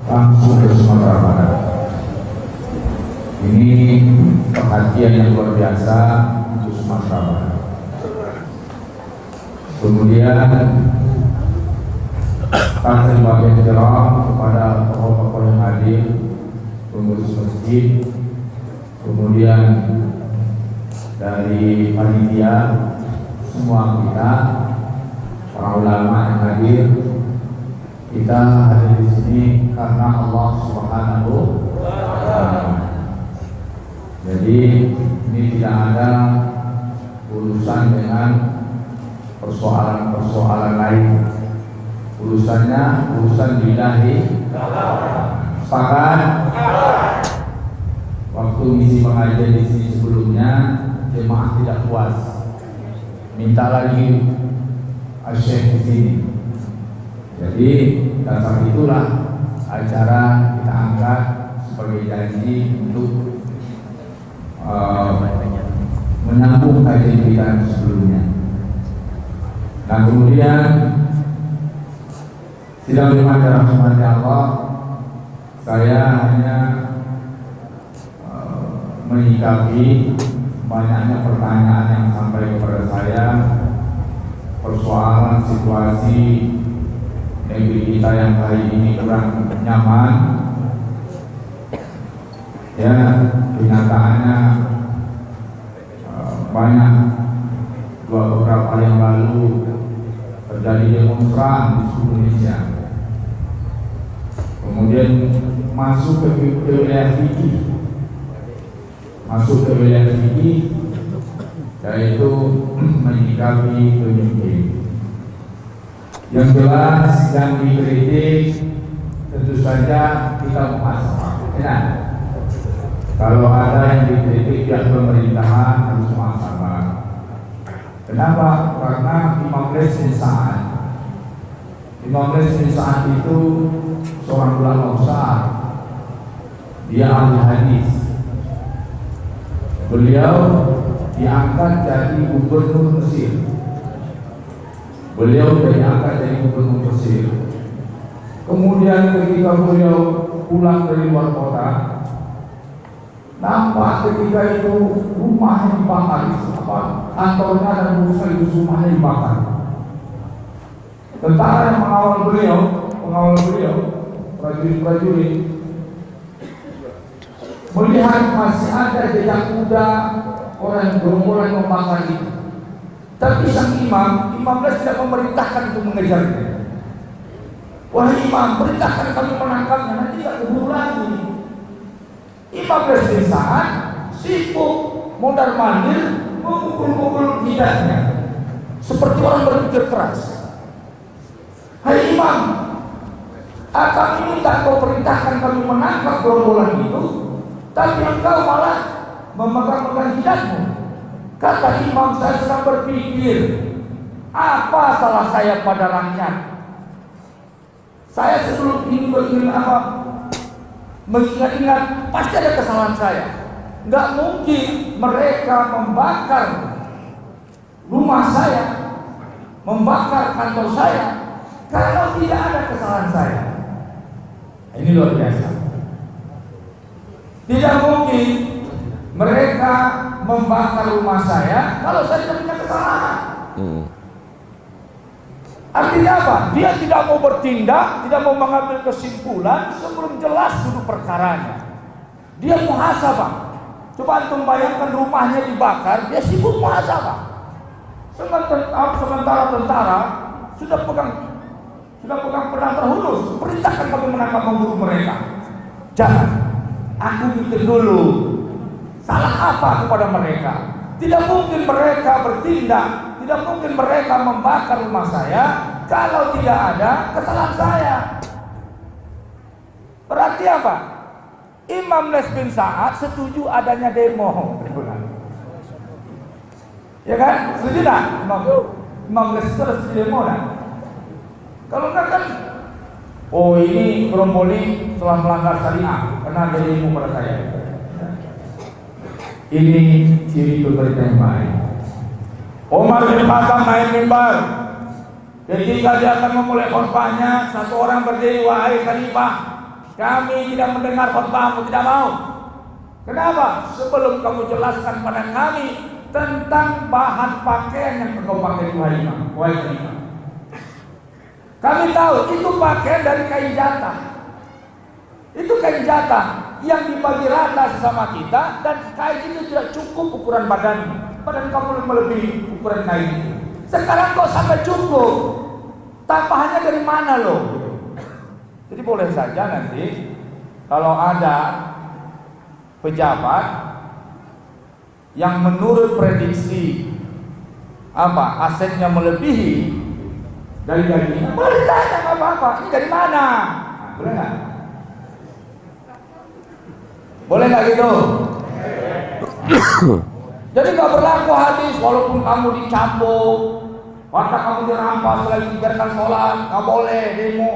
langsung ke Sumatera Barat. Ini perhatian yang luar biasa untuk Sumatera Barat. Kemudian kami bagian jeram kepada tokoh-tokoh yang hadir, pengurus masjid, kemudian dari panitia, semua kita, para ulama yang hadir. Kita hadir di sini karena Allah Subhanahu wa Ta'ala. Jadi ini tidak ada urusan dengan persoalan-persoalan lain. Urusannya urusan billahi. Sepakat? Waktu misi pengajian di sini sebelumnya, jemaah tidak puas, minta lagi asyik di sini. Jadi dasar itulah acara kita angkat sebagai janji untuk menyambung kajian kita sebelumnya. Nah kemudian sidang remaja rahmatnya Allah, saya hanya menyikapi banyaknya pertanyaan yang sampai kepada saya, persoalan situasi negeri kita yang hari ini kurang nyaman. Ya, kenyataannya banyak beberapa hari yang lalu terjadi demonstran di seluruh Indonesia. Kemudian masuk ke wilayah fikih, yaitu menyikapi pemimpin. Yang jelas yang dikritik tentu saja kita muhasabah. Ya. Kalau ada yang dikritik pihak pemerintahan harus muhasabah. Kenapa? Karena Imam Lais bin Sa'ad itu seorang ulama besar. Dia ahli hadis. Beliau diangkat jadi gubernur Mesir. Kemudian ketika beliau pulang dari luar kota, nampak ketika itu rumahnya dibakar, kantornya dan rumahnya dibakar. Tentara yang pengawal beliau, prajurit, melihat masih ada jejak kuda orang yang gerombolan membakar itu. Tapi sang imam tidak memerintahkan untuk mengejarnya. Wahai imam, perintahkan kami menangkapnya, nanti tidak keburu lagi. Imam bin Sa'ad sibuk mondar mandir memukul lidahnya seperti orang berpikir keras. Hai imam, kami minta kau perintahkan kami menangkap gerombolan itu, tapi engkau malah memegang-megang lidahmu. Kata imam, saya sedang berpikir, apa salah saya pada rakyat? Saya sebelum ini mengingat-ingat, pasti ada kesalahan saya. Nggak mungkin mereka membakar rumah saya, membakar kantor saya, kalau tidak ada kesalahan saya. Ini luar biasa. Tidak mungkin mereka membakar rumah saya kalau saya tidak punya kesalahan. Artinya apa? Dia tidak mau bertindak, tidak mau mengambil kesimpulan sebelum jelas dulu perkaranya. Dia muhasabah. Coba antum bayangkan rumahnya dibakar, dia sibuk muhasabah. Sementara tentara sudah pegang pedang terhunus, perintahkan kami menangkap memburu mereka. Jangan, aku mikir dulu. Salah apa kepada mereka? Tidak mungkin mereka bertindak, tidak mungkin mereka membakar rumah saya kalau tidak ada kesalahan saya. Berarti apa? Imam Lais bin Sa'ad setuju adanya demo. Ya kan? Setuju tak? Imam Lais itu harus demo kan? Kalau enggak kan, oh ini gerombolan telah melanggar syariah, karena ada ilmu pada saya. Ini ciri pemerintah yang baik. Umar bin Khattab naik mimbar. Ketika dia akan memulai khutbahnya, satu orang berdiri, wahai khalifah, Kami tidak mendengar khutbahmu, tidak mau. Kenapa? Sebelum kamu jelaskan pada kami tentang bahan pakaian yang engkau pakai, wahai imam. Kami tahu itu pakaian dari kain jatah. Itu kain jatah yang dibagi rata sesama kita, dan kain itu tidak cukup ukuran badan kamu melebihi ukuran kain itu. Sekarang kok sampai cukup? Tambahannya dari mana loh? Jadi boleh saja nanti kalau ada pejabat yang menurut prediksi asetnya melebihi dari gajinya, boleh ditanya nggak apa-apa. Ini dari mana? Nah, boleh nggak? Boleh nggak gitu? Jadi nggak berlaku hadis walaupun kamu dicambuk, harta kamu dirampas, lagi dibiarkan sholat, nggak boleh demo.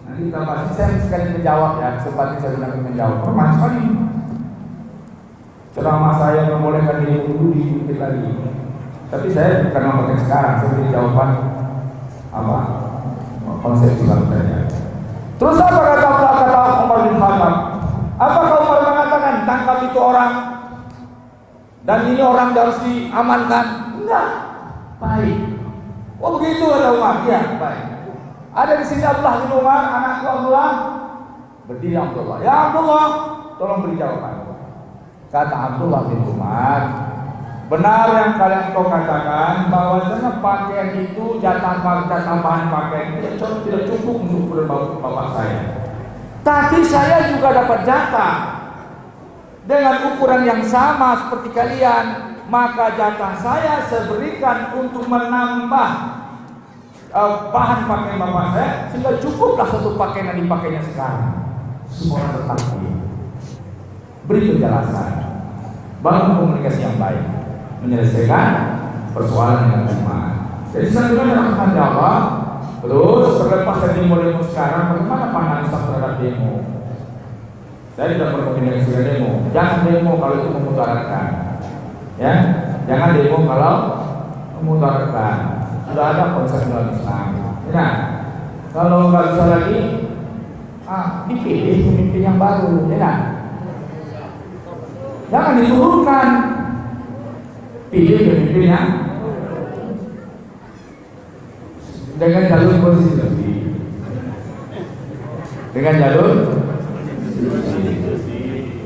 Nanti kita masih saya sekali menjawab ya, sepatutnya saya gunakan menjawab. Permasalahan ini ceramah saya membolehkan demo dulu diikuti lagi. Tapi saya bukan memakai sekarang, saya beri jawaban konseptual saja. Terus apa kata Umar bin Khattab? Apakah Umar mengatakan tangkap itu orang dan ini orang harus diamankan? Enggak. Baik. Oh begitu kata Umar. Ya baik. Ada di sini Abdullah bin Umar, anakku Abdullah. Berdiri Abdullah. Ya Abdullah, tolong beri jawaban. Kata Abdullah bin Umar, benar yang kalian kau katakan bahwasanya pakaian itu jatah tambahan pakaian itu tidak cukup untuk berbau bapak saya. Tapi saya juga dapat jatah dengan ukuran yang sama seperti kalian, maka jatah saya saya berikan untuk menambah bahan pakaian bapak saya sehingga cukuplah satu pakaian yang dipakainya sekarang. Semua orang bertakbir. Beri penjelasan, bangun komunikasi yang baik, menyelesaikan persoalan dengan iman. Jadi selanjutnya akan jawab. Terus terlepas dari demo sekarang, bagaimana pandangan Islam terhadap demo? Saya tidak berkomunikasi dengan demo. Jangan demo kalau itu memudaratkan, ya. Jangan demo kalau memudaratkan. Sudah ada konsep dalam Islam. Ya. Kalau nggak bisa lagi, dipilih pemimpin yang baru, ya. Jangan diturunkan. Pilih pemimpin yang dengan jalur konstitusi,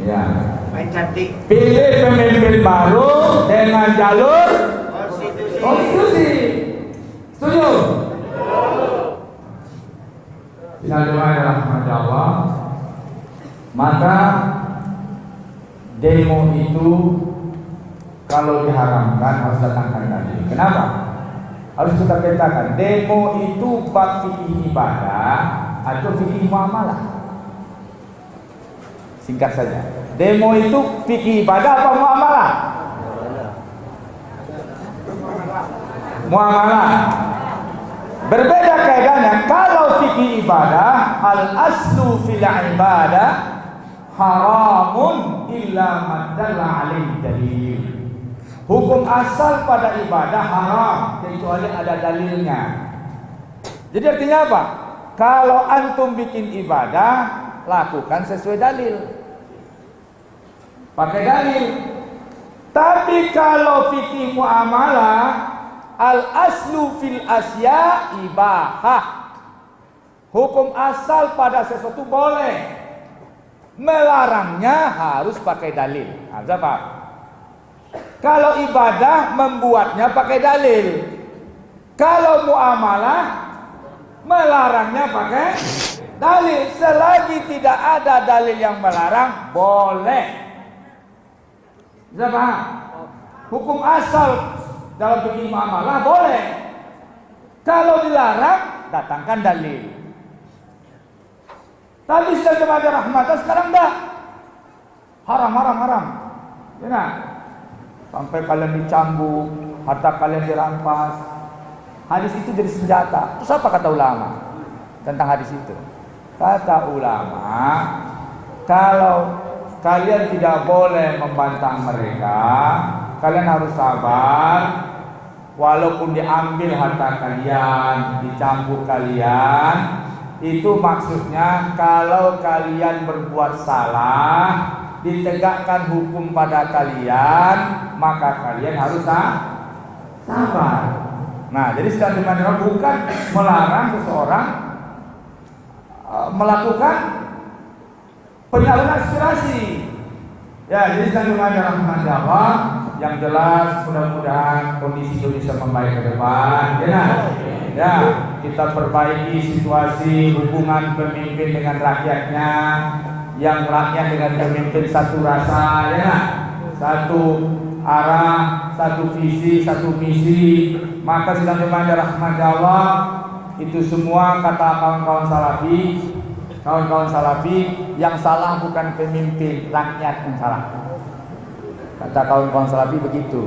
ya. Pilih pemimpin baru dengan jalur konstitusi. Setuju? Bismillahirrahmanirrahim. Maka demo itu kalau diharamkan harus datangkan dalil. Kenapa? Harus kita petakan, demo itu bab fikih ibadah atau fikih muamalah. Singkat saja, demo itu fikih ibadah apa muamalah? Muamalah. Berbeda kaidahnya. Kalau fikih ibadah, al aslu fil ibadah haramun illa ma dalla alaihi dalil. Hukum asal pada ibadah haram kecuali ada dalilnya. Jadi artinya apa? Kalau antum bikin ibadah, lakukan sesuai dalil, pakai dalil. Tapi kalau fikih muamalah, al aslu fil asya ibahah. Hukum asal pada sesuatu boleh, melarangnya harus pakai dalil. Apa? Kalau ibadah membuatnya pakai dalil. Kalau muamalah melarangnya pakai dalil. Selagi tidak ada dalil yang melarang, boleh. Bisa paham? Hukum asal dalam fikih muamalah boleh. Kalau dilarang, datangkan dalil. Tapi sudah kepada rahmatan, sekarang enggak. Haram. Ya, sampai kalian dicambuk, harta kalian dirampas. Hadis itu jadi senjata. Terus apa kata ulama tentang hadis itu? Kata ulama, kalau kalian tidak boleh membantah mereka, kalian harus sabar. Walaupun diambil harta kalian, dicambuk kalian, Itu maksudnya kalau kalian berbuat salah, ditegakkan hukum pada kalian, maka kalian harus sabar. Nah, jadi sedang dimana bukan melarang seseorang melakukan penyaluran aspirasi. Ya, jadi sedang dimana rahmat Allah. Yang jelas mudah-mudahan kondisi Indonesia membaik ke depan. Ya, kita perbaiki situasi hubungan pemimpin dengan rakyatnya, yang rakyat dengan pemimpin satu rasa, ya, satu arah, satu visi, satu misi. Maka sedang dimana rahmat Allah, itu semua kata kawan-kawan salafi, yang salah bukan pemimpin, rakyat yang salah. Kata kawan-kawan salafi begitu.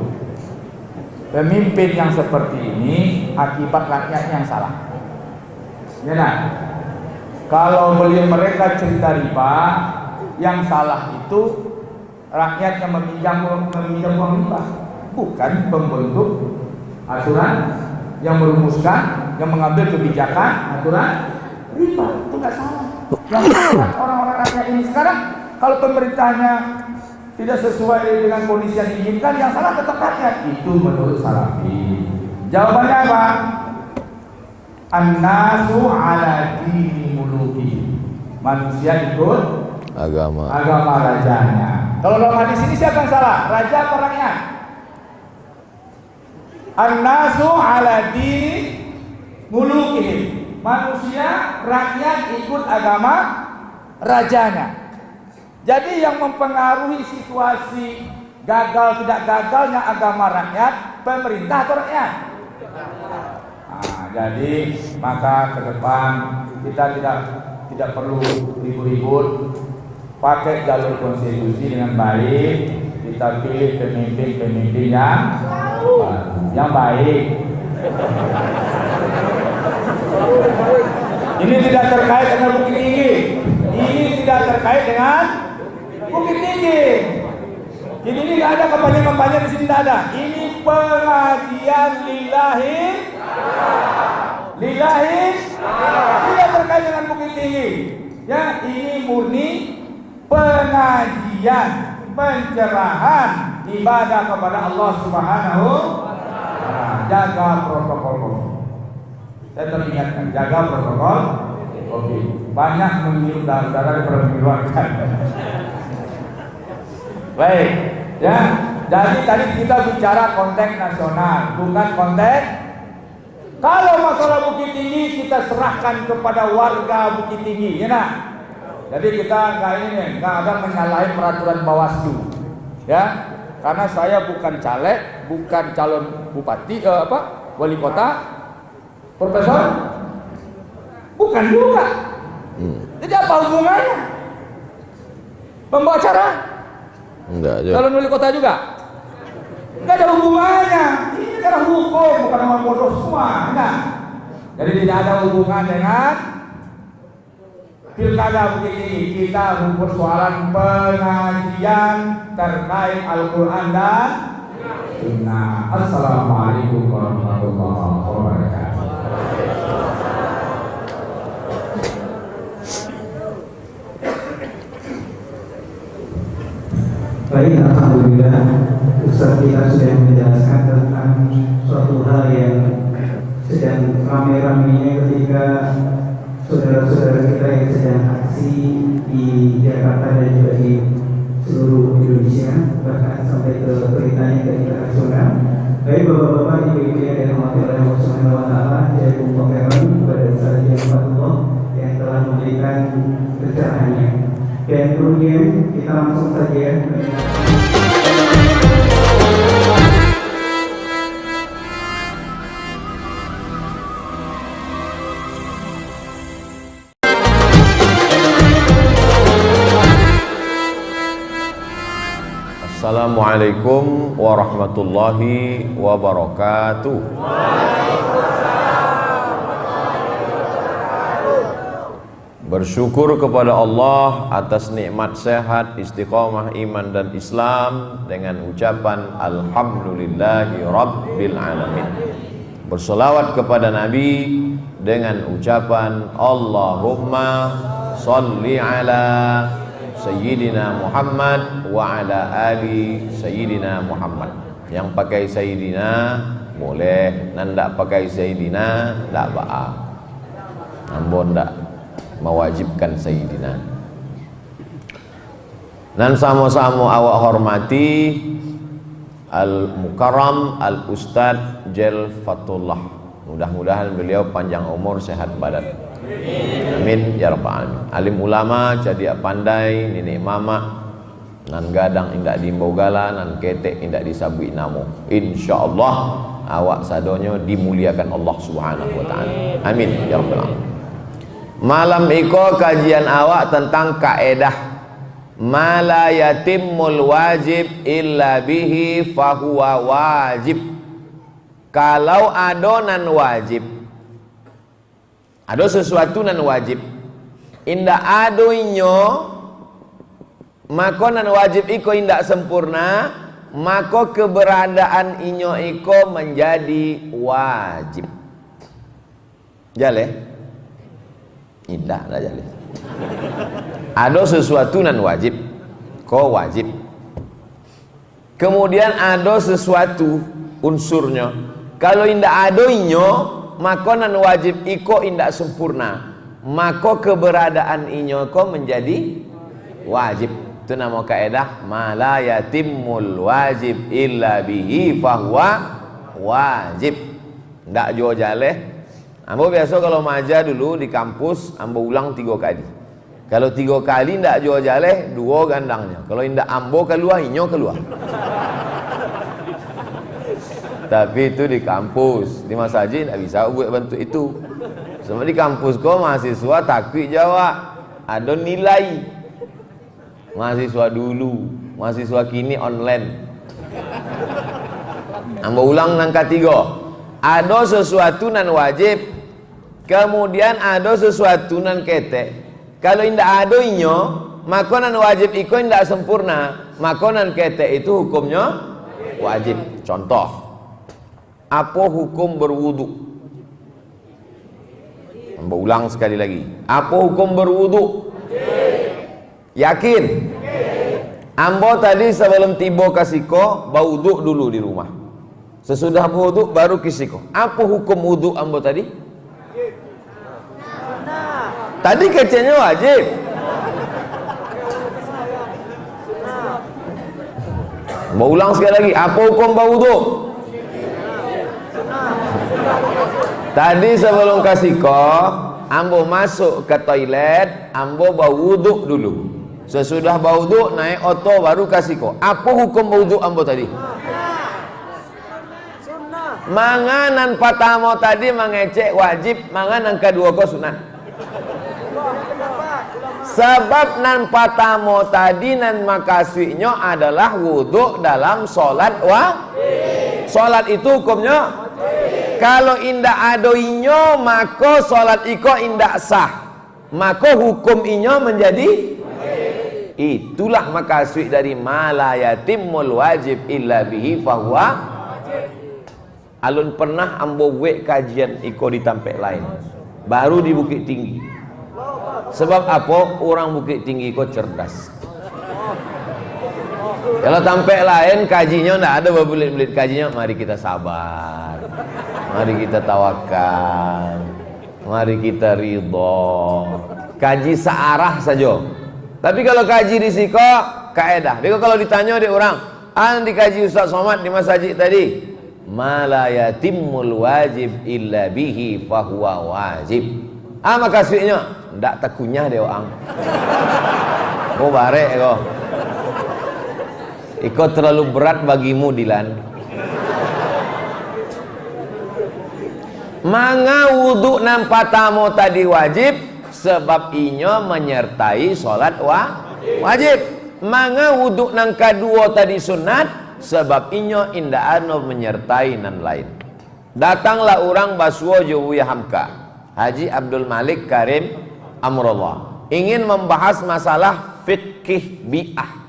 Pemimpin yang seperti ini akibat rakyat yang salah. Ya nah, kalau mereka cerita riba, yang salah itu rakyat yang meminjam uang riba, bukan pembentuk aturan yang merumuskan, yang mengambil kebijakan aturan riba. Itu nggak salah. Yang salah orang-orang rakyat ini sekarang, kalau pemerintahnya tidak sesuai dengan kondisi yang diinginkan, yang salah tetap rakyat. Itu menurut salafi. Jawabannya apa? An-nasu ala dini muluki. Manusia ikut agama rajanya. Kalau dalam hadis ini siapa yang salah? Raja atau rakyat? An-nasu ala dini muluki. Manusia, rakyat ikut agama rajanya. Jadi yang mempengaruhi situasi gagal tidak gagalnya agama rakyat, pemerintah atau rakyat? Nah, jadi maka ke depan kita tidak perlu ribut-ribut, pakai jalur konstitusi dengan baik, kita pilih pemimpin-pemimpin yang baik. Ini tidak terkait dengan Bukit Tinggi. Ini tidak terkait dengan Bukit Tinggi. Jadi ini nggak ada kampanye-kampanye di sini, tidak ada. Ini pengajian lillahi, tidak terkait dengan Bukit Tinggi. Ya, ini murni pengajian, pencerahan, ibadah kepada Allah Subhanahu wa Ta'ala. Jaga protokol COVID. Saya teringatkan, jaga protokol COVID. Banyak menghirup darah daripada mengeluarkan. Baik, ya. Jadi tadi kita bicara konteks nasional, bukan konteks. Kalau masalah Bukit Tinggi kita serahkan kepada warga Bukit Tinggi, ya nak. Jadi kita nggak ada menyalahi peraturan Bawaslu, ya. Karena saya bukan caleg, bukan calon bupati, wali kota, profesor, bukan juga. Jadi apa hubungannya? Pembawa acara? Enggak. Calon wali kota juga? Enggak ada hubungannya. Ini karena hukum, bukan orang bodoh semua. Nah, jadi tidak ada hubungan dengan pilkada Bukit Tinggi. Kita persoalan pengajian terkait Al-Quran dan Sunnah. Assalamualaikum warahmatullahi wabarakatuh. Baik, alhamdulillah Ustaz kita sudah menjelaskan tentang suatu hal yang sedang ramai-ramainya ketika saudara-saudara kita yang sedang aksi di Jakarta dan juga di seluruh Indonesia, bahkan sampai ke beritanya ke internasional. Baik bapak-bapak, ibu-ibu yang dirahmati oleh Allah Subhanahu wa Ta'ala, jazakumullah khairan kepada Ustaz Fatullah yang telah memberikan pencerahannya. Dan kemudian kita langsung saja. Assalamualaikum warahmatullahi wabarakatuh. Bersyukur kepada Allah atas nikmat sehat, istiqomah iman dan Islam dengan ucapan Alhamdulillahi Rabbil Alamin. Bersolawat kepada Nabi dengan ucapan Allahumma sholli ala Sayyidina Muhammad wa ala ali Sayyidina Muhammad. Yang pakai Sayyidina boleh, nanda pakai Sayyidina tak ba'a. Ambo ndak mewajibkan Sayyidina. Dan sama-sama awak hormati Al-Mukarram Al-Ustadz Jel Fatullah. Mudah-mudahan beliau panjang umur, sehat badan. Amin ya rabbal alamin. Alim ulama jadi pandai, nenek mama nan gadang indak dimbogala, nan ketek indak disabui namo. Insyaallah awak sadonyo dimuliakan Allah Subhanahu wa taala. Amin ya rabbal alamin. Malam iko kajian awak tentang kaedah mala yatimmul wajib illa bihi fahuwa wajib. Kalau adonan wajib, ada sesuatu nan wajib, indak adoinyo, maka nan wajib iko indak sempurna, maka keberadaan inyo iko menjadi wajib. Jale? Indak lah jale. Ada sesuatu nan wajib, ko wajib. Kemudian ada sesuatu unsurnya. Kalau indak adoinyo, maka nan wajib iko indak sempurna, maka keberadaan inyo ko menjadi wajib. Itu nama kaedah mala yatimmul wajib illa bihi fahuwa wajib. Ndak jauh jaleh. Ambo biasa kalau maja dulu di kampus ambo ulang 3 kali. Kalau 3 kali ndak jauh jaleh 2 gandangnya. Kalau indak ambo keluar, inyo keluar. Tapi itu di kampus, di masjid tidak bisa buat bentuk itu. Sebab di kampus kau mahasiswa takut jawab, ada nilai. Mahasiswa dulu, mahasiswa kini online. Ambo ulang nangka 3. Ada sesuatu nan wajib, kemudian ada sesuatu nan ketek. Kalau indak ada inyo, maka nan wajib iko indak sempurna, maka nan ketek itu hukumnya wajib. Contoh, apa hukum berwudu? Ambo ulang sekali lagi. Apa hukum berwudu? Yakin? Ambo tadi sebelum tiba kasiko berwudu dulu di rumah. Sesudah berwudu baru kisiko. Apa hukum wudu ambo tadi? Tadi kecilnya wajib. Ambo ulang sekali lagi. Apa hukum berwudu? Tadi sebelum kasiko, ambo masuk ke toilet, ambo berwudu dulu. Sesudah berwudu naik oto baru kasiko. Apa hukum berwudu ambo tadi? Manganan pertama tadi mengecek wajib, manganan kedua ko sunat. Sebab nan pertama tadi nan makasihnya adalah wudu dalam solat solat itu hukumnya. Kalau indak adoinyo, maka solat iko indak sah, maka hukum inyo menjadi itulah makasih dari mala yatimmul wajib illa bihi fahuwa. Alun pernah ambo wek kajian iko di tempat lain, baru di Bukit Tinggi. Sebab apa? Orang Bukit Tinggi iko cerdas. Kalau tempat lain kajinya ndak ada berbelit-belit kajinya. Mari kita sabar, mari kita tawakal, mari kita ridho. Kaji searah saja. Tapi kalau kaji di siko kaedah. Jadi kalau ditanya di orang, an dikaji Ustaz Somad di masjid tadi, mala yatimmul wajib illa bihi fahuwa wajib. Maka kasihnya ndak takunyah deh orang. Kau barek kau. Ikut terlalu berat bagimu Dilan. Manga wudu nan patamo tadi wajib, sebab inyo menyertai solat wajib. Manga wudu nan kedua tadi sunat, sebab inyo indah ano menyertai nan lain. Datanglah orang Baswo Jawa Hamka, Haji Abdul Malik Karim Amrullah, ingin membahas masalah fikih bi'ah.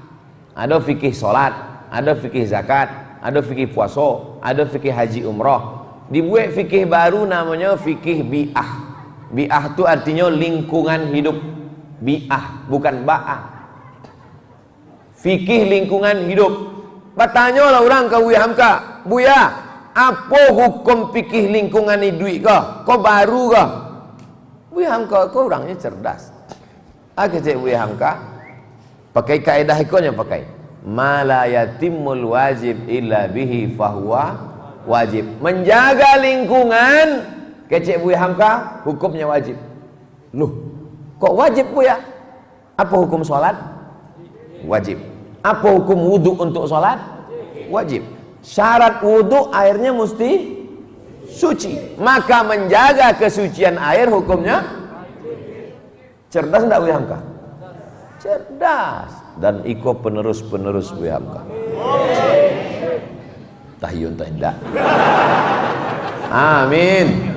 Ada fikih solat, ada fikih zakat, ada fikih puasa, ada fikih haji umrah. Dibuat fikih baru namanya fikih bi'ah. Bi'ah itu artinya lingkungan hidup. Bi'ah, bukan ba'ah. Fikih lingkungan hidup. Bertanya lah orang ke Buya Hamka, Buya, apa hukum fikih lingkungan hidup kau baru kah? Buya Hamka, kau orangnya cerdas. Aku cek Buya Hamka, pakai kaedah ikonnya pakai. Ma la yatimul wajib illa bihi fahuwa wajib. Menjaga lingkungan, kecek Buya Hamka, hukumnya wajib. Loh, kok wajib Buya? Apa hukum sholat? Wajib. Apa hukum wudhu untuk sholat? Wajib. Syarat wudhu airnya mesti suci. Maka menjaga kesucian air hukumnya cerdas enggak Buya Hamka? Cerdas. Dan ikut penerus-penerus Buya Hamka. Tahyun tidak. Amin.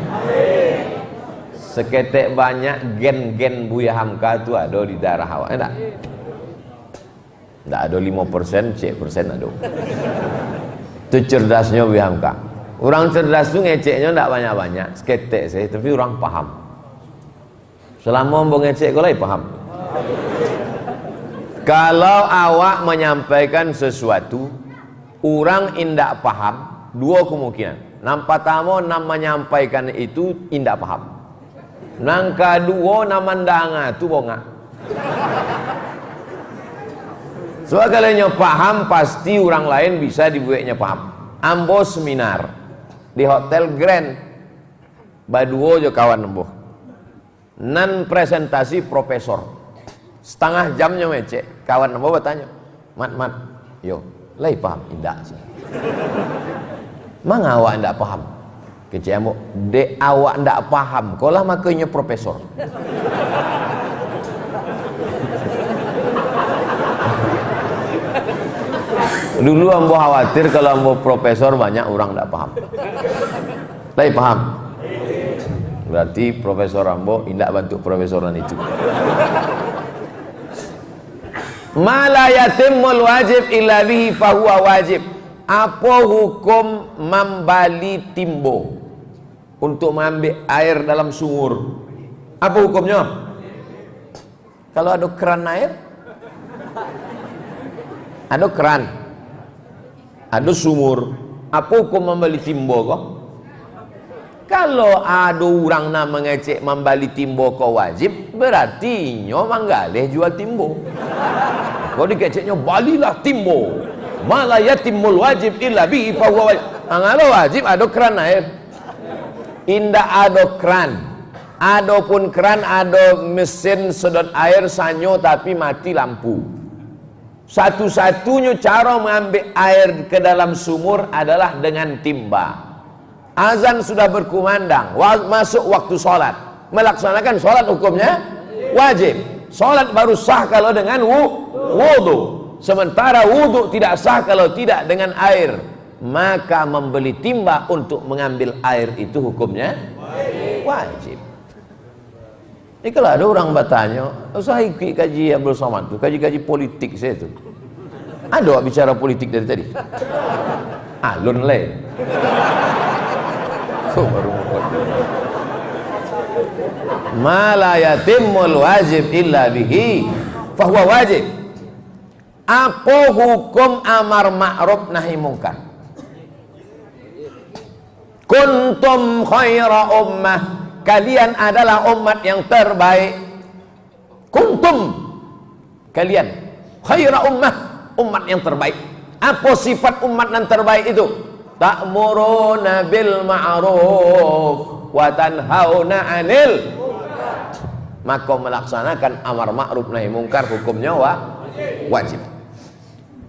Seketek banyak gen-gen Buya Hamka itu ada di daerah awak, enggak? Enggak ada 5%, cek% ada. Itu cerdasnya Buya Hamka. Orang cerdas itu ngeceknya enggak banyak-banyak, seketek saya, tapi orang paham. Selama mau ngecek kau lagi paham. Kalau awak menyampaikan sesuatu, orang indak paham, dua kemungkinan. Nampak tamu nam menyampaikan itu indak paham. Nang kedua nama ndanga tu bonga. Soal kalian paham pasti orang lain bisa dibuatnya paham. Ambo seminar di Hotel Grand, baduo jo kawan ambo. Nan presentasi profesor. Setengah jamnya mecek. Kawan ambo bertanya, mat, yo, lagi paham? Indak sih. Mang awak ndak paham? Kecik ambo, dek awak ndak paham, kolah makanya profesor. Dulu ambo khawatir kalau ambo profesor banyak orang ndak paham. Lagi paham? Berarti profesor ambo indak bantu profesoran itu. Ma la yatimul wajib illa bihi fahuwa wajib. Apa hukum membali timbo untuk mengambil air dalam sumur? Apa hukumnya? Kalau ada keran air, ada keran, ada sumur, apa hukum membali timbo kok? Kalau ada orang nak mengecek membali timbo kau wajib, berarti nyo manggaleh jual timbo. Kau dikeceknya balilah timbo. Malah yatimul wajib illa bihi fahuwa wajib. Angalo wajib ada keran air. Indah ada keran. Adapun keran ada mesin sedot air sanyo tapi mati lampu. Satu-satunya cara mengambil air ke dalam sumur adalah dengan timba. Azan sudah berkumandang, masuk waktu sholat. Melaksanakan sholat hukumnya wajib. Sholat baru sah kalau dengan wudu. Sementara wudu tidak sah kalau tidak dengan air. Maka membeli timba untuk mengambil air itu hukumnya wajib. Ini kalau ada orang bertanya, saya ikut kaji Abdul Somad itu, kaji-kaji politik saya itu. Ada bicara politik dari tadi? Alun le. Baru ma la yatimul wajib illa bihi fahuwa wajib. Apa hukum amar ma'ruf nahi mungkar? Kuntum khaira ummah, kalian adalah umat yang terbaik. Kuntum, kalian khaira ummah, umat yang terbaik. Apa sifat umat yang terbaik itu? Ta'muruna bil ma'ruf wa tanhauna 'anil, maka melaksanakan amar ma'ruf nahi mungkar hukumnya wajib.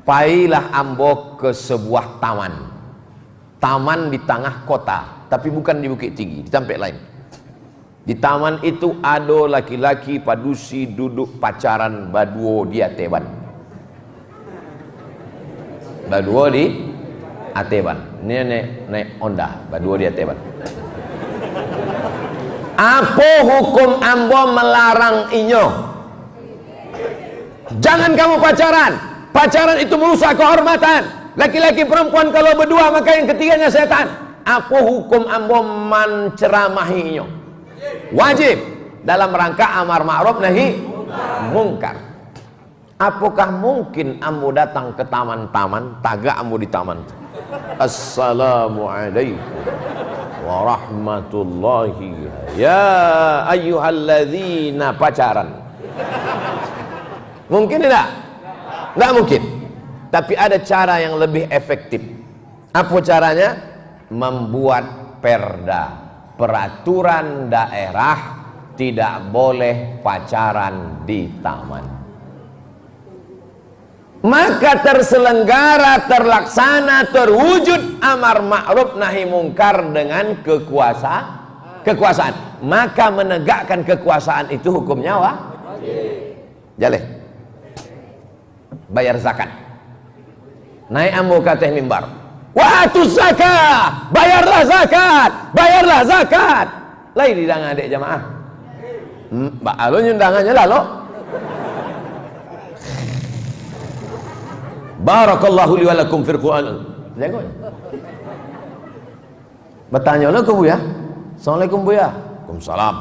Pailah ambo ke sebuah taman di tengah kota, tapi bukan di Bukit Tinggi, di tempat lain. Di taman itu ada laki-laki padusi duduk pacaran baduo di Ateban. Baduo di Ateban. Ini naik Honda, baduo di Ateban. Apa hukum ambo melarang inyo? Jangan kamu pacaran. Pacaran itu merusak kehormatan. Laki-laki perempuan kalau berdua maka yang ketiganya setan. Apa hukum ambo menceramahi inyo? Wajib dalam rangka amar ma'ruf nahi mungkar. Apakah mungkin ambo datang ke taman-taman, tagak ambo di taman, assalamualaikum warahmatullahi ya ayyuhalladzina pacaran? Mungkin tidak? Tidak mungkin. Tapi ada cara yang lebih efektif. Apa caranya? Membuat perda, peraturan daerah tidak boleh pacaran di taman. Maka terselenggara, terlaksana, terwujud amar ma'ruf nahi mungkar dengan kekuasaan. Maka menegakkan kekuasaan itu hukumnya jaleh. Bayar zakat. Naik ambo kateh mimbar. Wa atuz zakah, bayarlah zakat, bayarlah zakat. Lain didang adik jamaah. Mbak alo nyundangannya lalu. Barakallahu li wa lakum fil Qur'an. Jago. Bertanya lah ke Buya. Assalamualaikum Buya. Waalaikumsalam.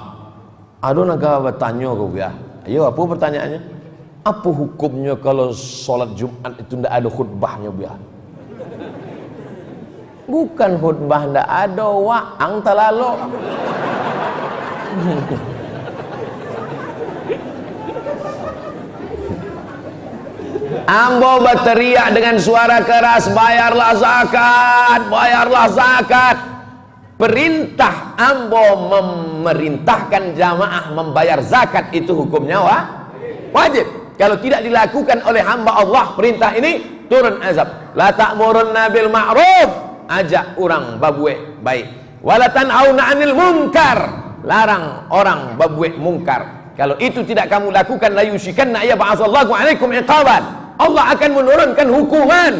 Aduh nak bertanya ke Buya. Ayo apa pertanyaannya? Apa hukumnya kalau sholat Jumat itu tidak ada khutbahnya Buya? Bukan khutbah tidak ada, waang terlalu. Ambo berteriak dengan suara keras, bayarlah zakat, bayarlah zakat. Perintah ambo memerintahkan jamaah membayar zakat itu hukumnya wajib. Kalau tidak dilakukan oleh hamba Allah perintah ini, turun azab. La ta'murunna bil ma'ruf, ajak orang babuek baik. Wala tanhauna 'anil munkar, larang orang babuek mungkar. Kalau itu tidak kamu lakukan, la yushikanna ya ba'atsallahu 'alaikum iqaban. Allah akan menurunkan hukuman.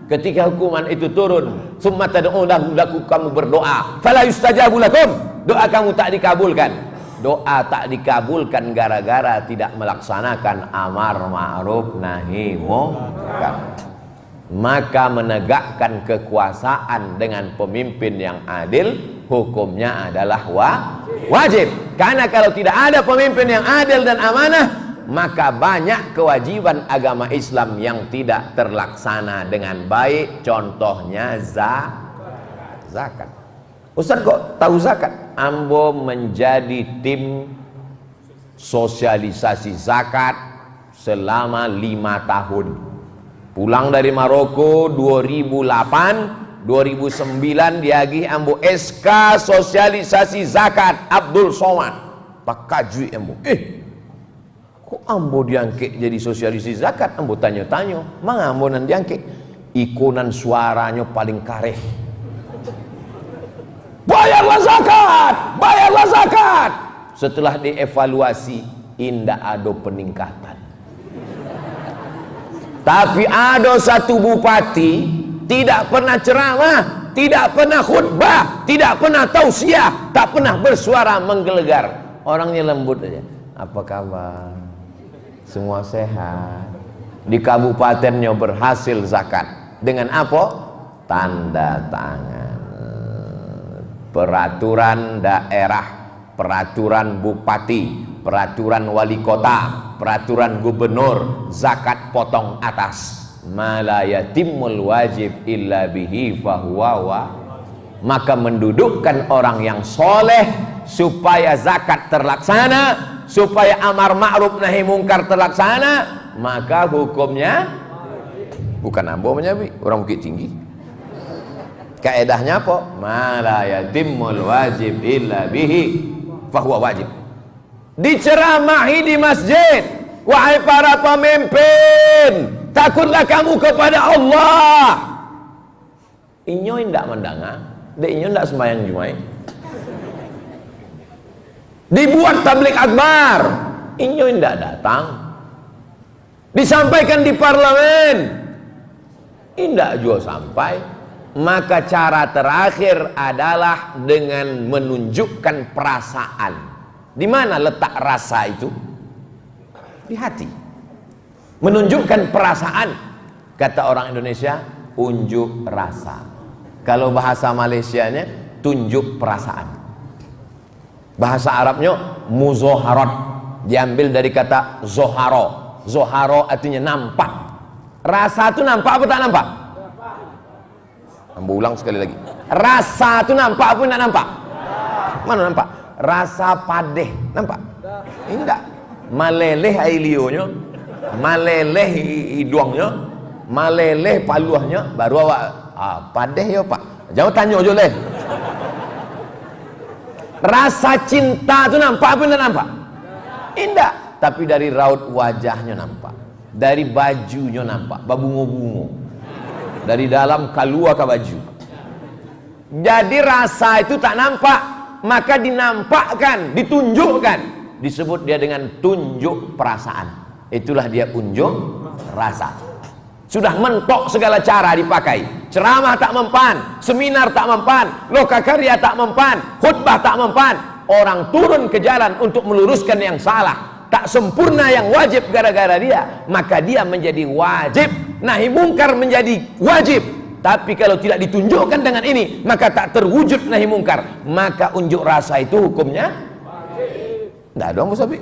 Ketika hukuman itu turun, summa tad'u lahu, kamu berdoa, fala yustajabu lakum, doa kamu tak dikabulkan. Doa tak dikabulkan gara-gara tidak melaksanakan amar ma'ruf nahi mungkar. Maka menegakkan kekuasaan dengan pemimpin yang adil hukumnya adalah wajib. Karena kalau tidak ada pemimpin yang adil dan amanah, maka banyak kewajiban agama Islam yang tidak terlaksana dengan baik. Contohnya zakat. Ustaz kok tahu zakat? Ambo menjadi tim sosialisasi zakat selama 5 tahun. Pulang dari Maroko 2008, 2009 diagih ambo SK sosialisasi zakat Abdul Somad. Pak Kajui ambo. Kok ambo diangkit jadi sosialisasi zakat? Ambo tanya-tanya, mang ambo nan diangkit? Ikonan suaranya paling kareh. Bayarlah zakat, bayarlah zakat. Setelah dievaluasi, indah ada peningkatan. Tapi ada satu bupati tidak pernah ceramah, tidak pernah khutbah, tidak pernah tausiah, tak pernah bersuara menggelegar. Orangnya lembut aja. Apa kabar? Semua sehat. Di kabupatennya berhasil zakat. Dengan apa? Tanda tangan. Peraturan daerah, peraturan bupati, peraturan wali kota, peraturan gubernur, zakat potong atas. Ma la yatimul wajib illa bihi fahuwa. Maka mendudukkan orang yang soleh supaya zakat terlaksana, supaya amar ma'ruf nahi mungkar terlaksana, maka hukumnya bukan ambo menyabi orang Bukit Tinggi. Kaedahnya apa? Ma la yatimul wajib illa bihi fahuwa wajib. Diceramahi di masjid, wahai para pemimpin, takutlah kamu kepada Allah. Inyo indak mendengar, dek inyo indak sembahyang Jumat. Dibuat tablik akbar, inyo indak datang. Disampaikan di parlemen, indak juga sampai. Maka cara terakhir adalah dengan menunjukkan perasaan. Di mana letak rasa itu? Di hati. Menunjukkan perasaan. Kata orang Indonesia, unjuk rasa. Kalau bahasa Malaysianya, tunjuk perasaan. Bahasa Arabnya muzoharat, diambil dari kata zoharo. Zoharo artinya nampak. Rasa itu nampak apa tak nampak? Ambo ulang sekali lagi. Rasa itu nampak apa tidak nampak? Mana nampak? Rasa padeh nampak? Tidak. Meleleh air liurnya, meleleh hidungnya, meleleh paluahnya, baru awak padeh ya pak. Jangan tanya aja leh. Rasa cinta itu nampak apa tidak nampak? Tidak. Tapi dari raut wajahnya nampak, dari bajunya nampak, babungo-bungo, dari dalam keluar ke baju. Jadi rasa itu tak nampak, maka dinampakkan, ditunjukkan, disebut dia dengan tunjuk perasaan. Itulah dia unjuk rasa. Sudah mentok segala cara dipakai. Ceramah tak mempan, seminar tak mempan, lokakarya tak mempan, khutbah tak mempan. Orang turun ke jalan untuk meluruskan yang salah, tak sempurna yang wajib gara-gara dia, maka dia menjadi wajib. Nahi mungkar menjadi wajib. Tapi kalau tidak ditunjukkan dengan ini, maka tak terwujud nahi mungkar. Maka unjuk rasa itu hukumnya tidak dong Mas Abi.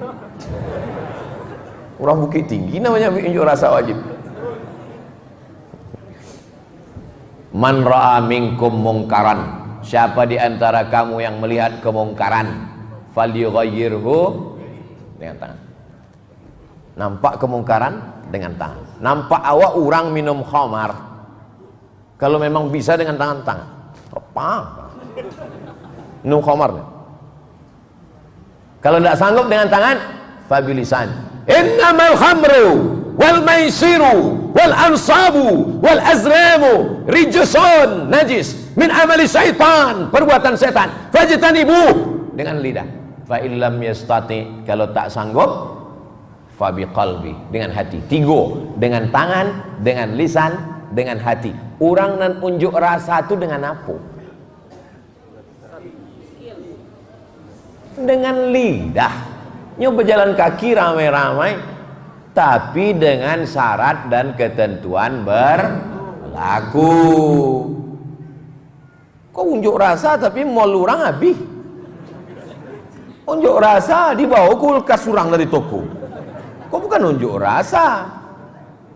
Orang Bukit Tinggi namanya unjuk rasa wajib. Man ra'a minkum mungkaran, siapa di antara kamu yang melihat kemungkaran, falyughayyirhu dengan tangan. Nampak kemungkaran dengan tangan. Nampak awak orang minum khamar, kalau memang bisa dengan tangan-tangan. Apa? Minum khamar. Kalau tidak sanggup dengan tangan, fabilisan. Innamal khamru wal maisiru wal ansabu wal azlamu rijsun najis min amali syaitan, perbuatan setan. Fajtanibu, dengan lidah. Fa illam yastati, kalau tak sanggup, fa biqalbi, dengan hati. Tiga, dengan tangan, dengan lisan, dengan hati. Orang nan unjuk rasa itu dengan apa? Dengan lidah. Nyoba berjalan kaki ramai-ramai, tapi dengan syarat dan ketentuan berlaku. Kok unjuk rasa tapi mau lurang habis? Unjuk rasa dibawa kulkas surang dari toko. Kok bukan unjuk rasa?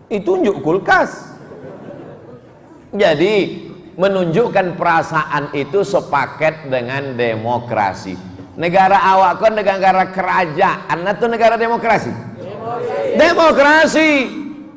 Itu unjuk kulkas. Jadi menunjukkan perasaan itu sepaket dengan demokrasi. Negara awak kan negara kerajaan atau negara demokrasi? Demokrasi.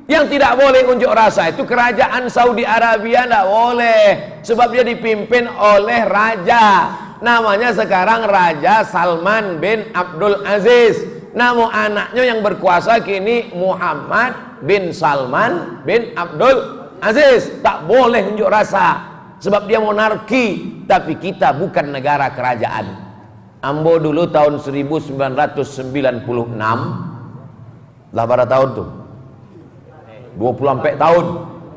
Yang tidak boleh unjuk rasa itu kerajaan Saudi Arabia, tidak boleh, sebab dia dipimpin oleh raja. Namanya sekarang Raja Salman bin Abdul Aziz. Namun anaknya yang berkuasa kini Muhammad bin Salman bin Abdul Aziz. Tak boleh unjuk rasa, sebab dia monarki. Tapi kita bukan negara kerajaan. Ambo dulu tahun 1996, lah berapa tahun tuh? 24 tahun.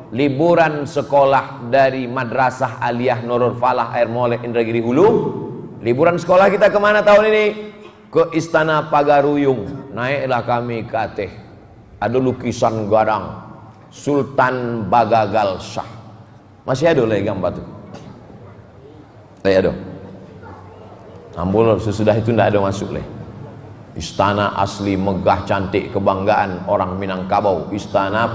Liburan sekolah dari Madrasah Aliyah Nurul Falah Air Molek Indragiri Hulu. Liburan sekolah kita kemana tahun ini? Ke Istana Pagaruyung. Naiklah kami ke Aceh. Ada lukisan gadang Sultan Bagagal Shah. Masih ada lagi gambar tuh? Ada. Ambul sesudah itu tidak ada masuk leh. Istana asli megah cantik, kebanggaan orang Minangkabau. Istana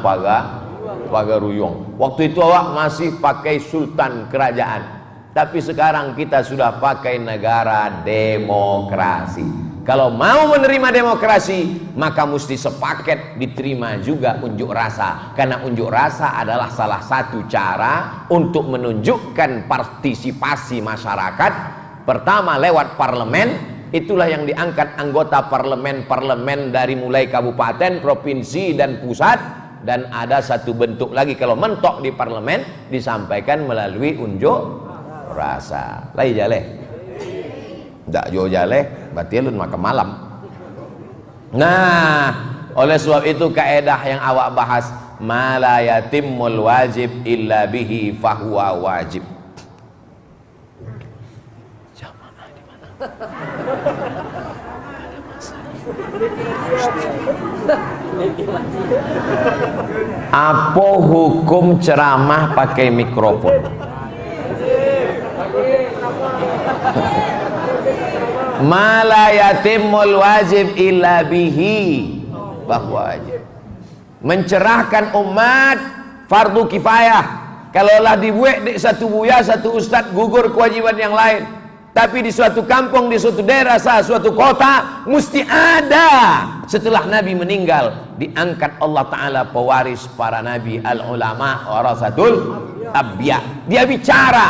Pagaruyung. Waktu itu awak masih pakai sultan kerajaan. Tapi sekarang kita sudah pakai negara demokrasi. Kalau mau menerima demokrasi, maka mesti sepaket diterima juga unjuk rasa. Karena unjuk rasa adalah salah satu cara untuk menunjukkan partisipasi masyarakat. Pertama lewat parlemen, itulah yang diangkat anggota parlemen dari mulai kabupaten, provinsi dan pusat. Dan ada satu bentuk lagi kalau mentok di parlemen, disampaikan melalui unjuk rasa. Lai jale ndak jo jale berarti lu makan malam. Nah, oleh sebab itu kaedah yang awak bahas, ma la yatimmul wajib illa bihi fahuwa wajib. Jamaah di mana? Apa hukum ceramah pakai mikrofon? ma la yatimul wajib illa bihi, bahwa wajib mencerahkan umat fardu kifayah. Kalaulah dibuat di satu buya, satu ustad gugur kewajiban yang lain. Tapi di suatu kampung, di suatu daerah, suatu kota mesti ada. Setelah Nabi meninggal, diangkat Allah Ta'ala pewaris para Nabi, al-ulama warasatul anbiya. Dia bicara,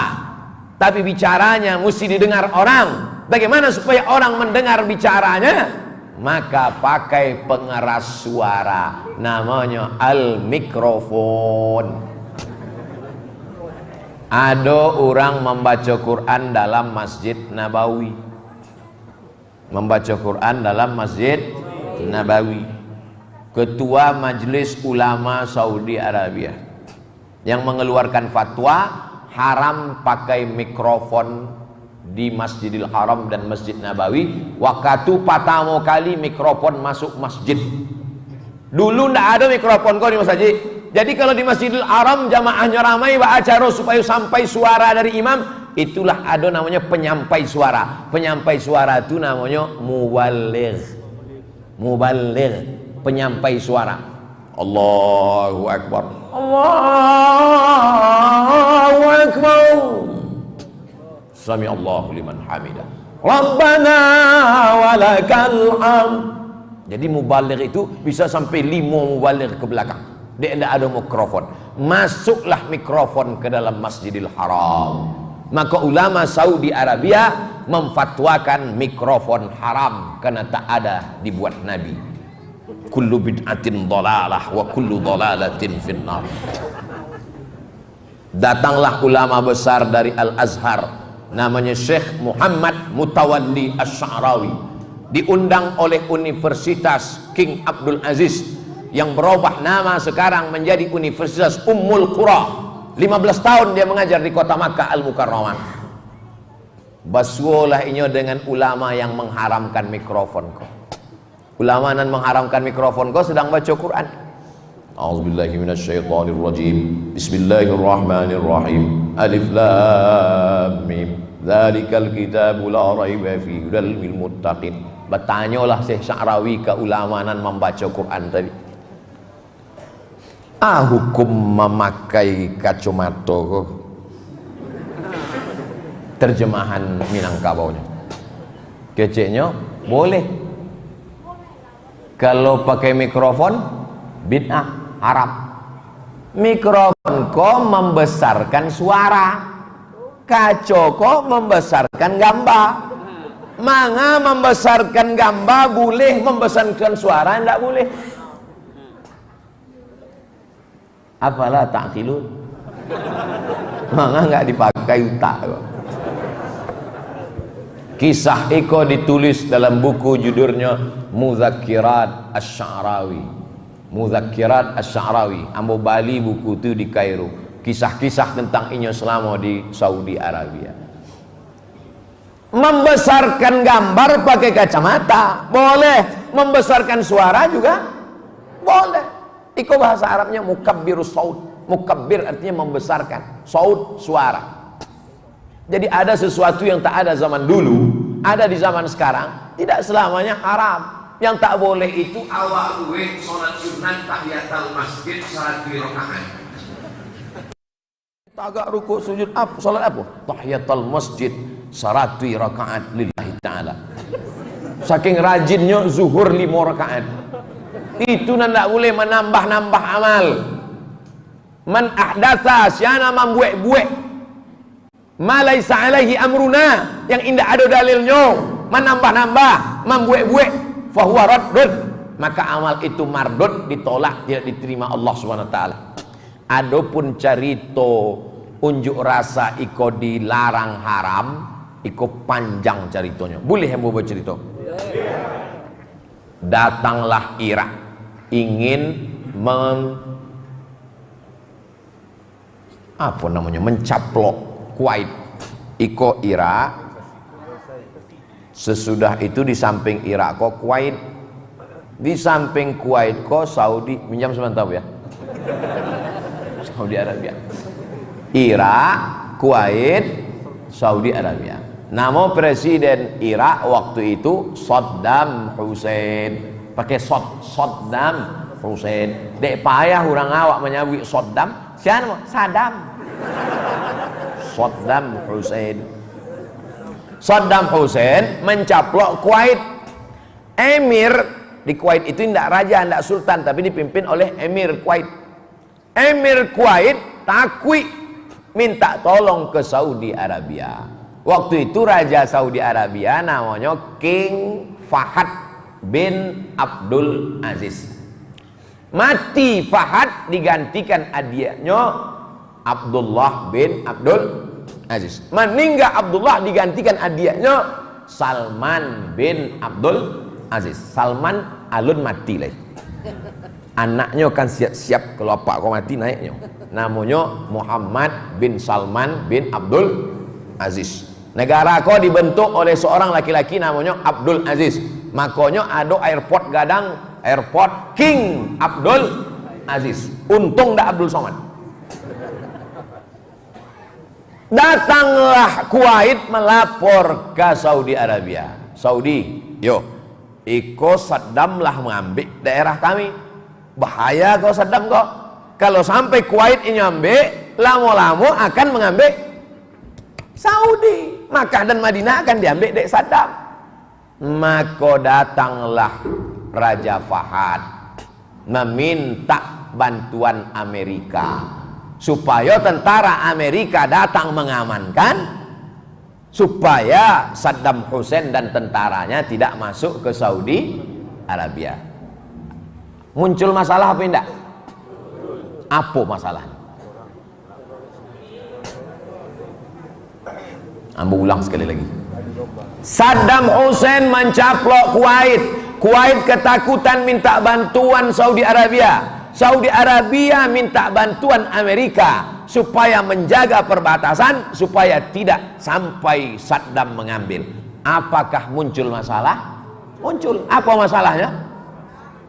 tapi bicaranya mesti didengar orang. Bagaimana supaya orang mendengar bicaranya? Maka pakai pengeras suara, namanya al-mikrofon. Ada orang membaca Quran dalam Masjid Nabawi, membaca Quran dalam Masjid Nabawi. Ketua Majelis Ulama Saudi Arabia yang mengeluarkan fatwa haram pakai mikrofon di Masjidil Haram dan Masjid Nabawi. Waktu pertama kali mikrofon masuk masjid, dulu ndak ada mikrofon kok di masjid. Jadi kalau di Masjidil Haram jamaahnya ramai acara supaya sampai suara dari imam, itulah ada namanya penyampai suara. Penyampai suara itu namanya muballigh. Muballigh, penyampai suara. Allahu Akbar. Allahu Akbar. Sami Allahu liman hamidah. Rabbana walakal hamd. Jadi mubaligh itu bisa sampai 5 mubaligh ke belakang. Dia tidak ada mikrofon. Masuklah mikrofon ke dalam Masjidil Haram. Maka ulama Saudi Arabia memfatwakan mikrofon haram karena tak ada dibuat Nabi. Kullu bid'atin dhalalah wa kullu dhalalatin finnar. Datanglah ulama besar dari Al-Azhar, namanya Syekh Muhammad Mutawalli Asy-Sya'rawi, diundang oleh Universitas King Abdul Aziz yang berubah nama sekarang menjadi Universitas Ummul Qura. 15 tahun dia mengajar di kota Makkah Al-Mukarramah. Basuolah inyo dengan ulama yang mengharamkan mikrofon kok. Ulama yang mengharamkan mikrofon kok sedang baca Quran. A'udzubillahi minasyaitonirrajim. Bismillahirrahmanirrahim. Alif lam mim. Dzalikal kitabu la raiba fihi hudal lil muttaqin. Bertanyalah Syekh Sya'rawi ke ulama yang membaca Quran tadi. Hukum memakai kacamata kok. Terjemahan Minangkabaunya, keceknya boleh. Kalau pakai mikrofon bid'ah, haram. Mikrofon kok membesarkan suara, kaco kok membesarkan gambar. Manga membesarkan gambar boleh, membesarkan suara tidak boleh. Apalah ta'qilun? Manga nggak dipakai utak kok. Kisah Eko ditulis dalam buku judulnya Mudzakirat Asy-Sya'rawi. Mudzakirat Asy-Sya'rawi. Ambo Bali buku itu di Kairo. Kisah-kisah tentang inyo selama di Saudi Arabia. Membesarkan gambar pakai kacamata boleh, membesarkan suara juga boleh. Iko bahasa Arabnya mukabbirus saut. Mukabbir artinya membesarkan, saut suara. Jadi ada sesuatu yang tak ada zaman dulu, ada di zaman sekarang, tidak selamanya haram. Yang tak boleh itu awal duwe salat sunat tahiyatul masjid salat 2 rakaat. Tagak rukuk sujud apa? Salat apa? Tahiyatul masjid salat 2 rakaat lillahi taala. Saking rajinnya zuhur 5 rakaat. Itu tidak boleh menambah-nambah amal. Man ahdatsa, siapa membuat-buat ma laisa alaihi amruna, yang indah ada dalilnya, menambah-nambah, membuat-buat, fahuwa raddun, maka amal itu mardud, ditolak, tidak diterima Allah Subhanahu wa taala. Adapun carito unjuk rasa iko dilarang haram, iko panjang caritonya. Boleh yang bawa cerita? Datanglah Irak ingin mencaplok Kuwait. Iko Irak, sesudah itu di samping Irak kok Kuwait, di samping Kuwait kok Saudi. Minjam sebentar ya. Saudi Arabia, Irak, Kuwait, Saudi Arabia. Nama presiden Irak waktu itu Saddam Hussein. Pakai Saddam Hussein. Dek payah orang awak menyebut Saddam. Siapa? Saddam. Saddam Hussein. Saddam Hussein mencaplok Kuwait. Emir di Kuwait itu tidak raja, tidak sultan, tapi dipimpin oleh Emir Kuwait. Emir Kuwait takwi minta tolong ke Saudi Arabia. Waktu itu raja Saudi Arabia namanya King Fahad bin Abdul Aziz. Mati Fahad digantikan adiknya Abdullah bin Abdul Aziz. Meninggal Abdullah digantikan adiknya Salman bin Abdul Aziz. Salman alun mati lagi. Anaknya kan siap-siap kalau pak kau mati naiknya. Namanya Muhammad bin Salman bin Abdul Aziz. Negara kau dibentuk oleh seorang laki-laki namanya Abdul Aziz. Makanya ada airport gadang, airport King Abdul Aziz. Untung tak Abdul Somad. Datanglah Kuwait melapor ke Saudi Arabia. Saudi, yo, iko Saddam lah mengambil daerah kami. Bahaya kau Saddam kau. Kalau sampai Kuwait ini ambil, lama-lama akan mengambil Saudi. Makkah dan Madinah akan diambil dari Saddam. Maka datanglah Raja Fahad meminta bantuan Amerika supaya tentara Amerika datang mengamankan, supaya Saddam Hussein dan tentaranya tidak masuk ke Saudi Arabia. Muncul masalah apa tidak? Apa masalahnya? Ambo ulang sekali lagi. Saddam Hussein mencaplok Kuwait. Kuwait ketakutan minta bantuan Saudi Arabia. Saudi Arabia minta bantuan Amerika supaya menjaga perbatasan supaya tidak sampai Saddam mengambil. Apakah muncul masalah? Muncul. Apa masalahnya?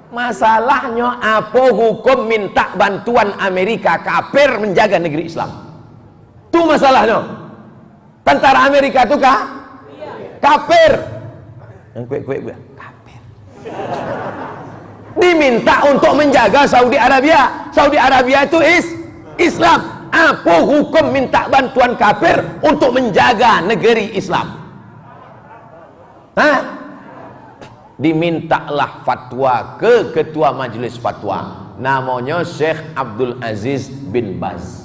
Masalahnya apa hukum minta bantuan Amerika kafir menjaga negeri Islam? Itu masalahnya. Tentara Amerika itu kafir. Yang kue kafir. Diminta untuk menjaga Saudi Arabia. Saudi Arabia itu Islam. Apa hukum minta bantuan kafir untuk menjaga negeri Islam? Hah? Dimintalah fatwa ke ketua majelis fatwa. Namanya Syekh Abdul Aziz bin Baz.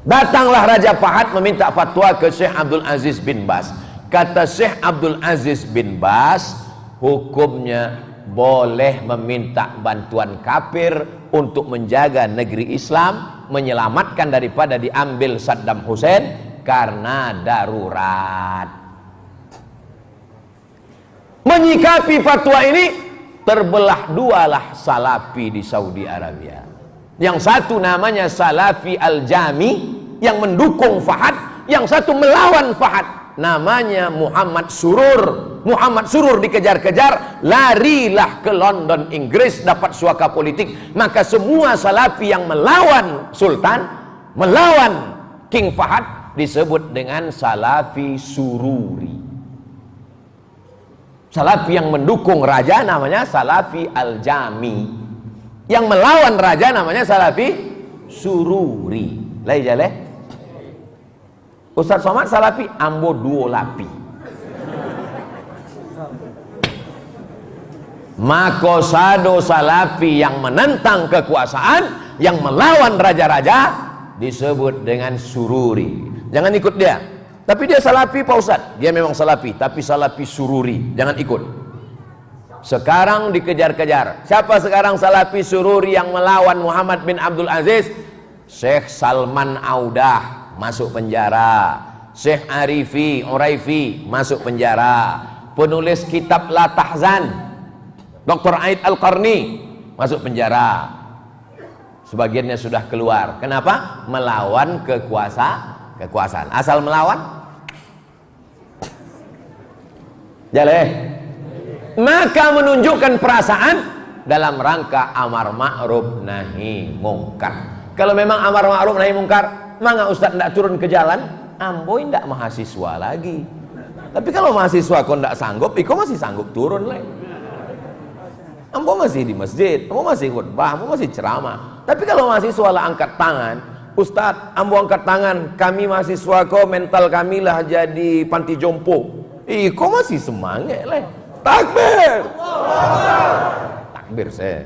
Datanglah Raja Fahad meminta fatwa ke Syekh Abdul Aziz bin Baz. Kata Syekh Abdul Aziz bin Baz, hukumnya boleh meminta bantuan kafir untuk menjaga negeri Islam, menyelamatkan daripada diambil Saddam Hussein karena darurat. Menyikapi fatwa ini, terbelah dualah Salafi di Saudi Arabia. Yang satu namanya Salafi Al-Jami yang mendukung Fahad, yang satu melawan Fahad, namanya Muhammad Surur. Muhammad Surur dikejar-kejar, larilah ke London, Inggris, dapat suaka politik. Maka semua Salafi yang melawan Sultan, melawan King Fahad, disebut dengan Salafi Sururi. Salafi yang mendukung raja namanya Salafi Al-Jami, yang melawan raja namanya Salafi Sururi. Lai jale Ustaz Somad Salafi ambo duo lapi. Maka sado Salafi yang menentang kekuasaan, yang melawan raja-raja, disebut dengan Sururi. Jangan ikut dia. Tapi dia Salafi Pak Ustaz. Dia memang Salafi, tapi Salafi Sururi. Jangan ikut. Sekarang dikejar-kejar. Siapa sekarang Salafi Sururi yang melawan Muhammad bin Abdul Aziz? Syekh Salman Audah masuk penjara. Syekh Uraifi masuk penjara. Penulis kitab La Tahzan, Dr. Aid Al-Qarni masuk penjara. Sebagiannya sudah keluar. Kenapa? Melawan kekuasaan. Asal melawan jaleh. Maka menunjukkan perasaan dalam rangka amar ma'ruf nahi mungkar. Kalau memang amar ma'ruf nahi mungkar, maka Ustaz tidak turun ke jalan? ambo ndak mahasiswa lagi. Tapi kalau mahasiswa kau ndak sanggup, iko masih sanggup turun leh. Ambo masih di masjid, ambo masih khutbah, ambo masih ceramah. Tapi kalau mahasiswa lah angkat tangan, Ustadz, ambo angkat tangan, kami mahasiswa kau mental kami lah jadi panti jompo. Iko masih semangat leh. Takbir. Takbir saya.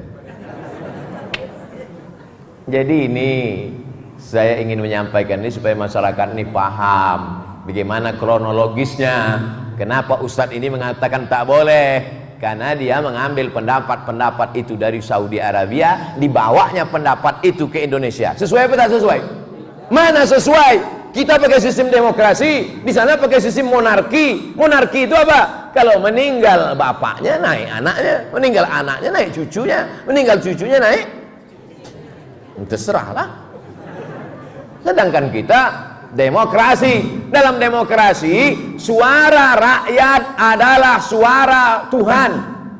Jadi ini saya ingin menyampaikan ini supaya masyarakat ini paham bagaimana kronologisnya. Kenapa Ustadz ini mengatakan tak boleh? Karena dia mengambil pendapat-pendapat itu dari Saudi Arabia, dibawanya pendapat itu ke Indonesia. Sesuai apa tak sesuai? Mana sesuai? Kita pakai sistem demokrasi, di sana pakai sistem monarki. Monarki itu apa? Kalau meninggal bapaknya naik anaknya, meninggal anaknya naik cucunya, meninggal cucunya naik, terserahlah. Sedangkan kita demokrasi. Dalam demokrasi, suara rakyat adalah suara Tuhan.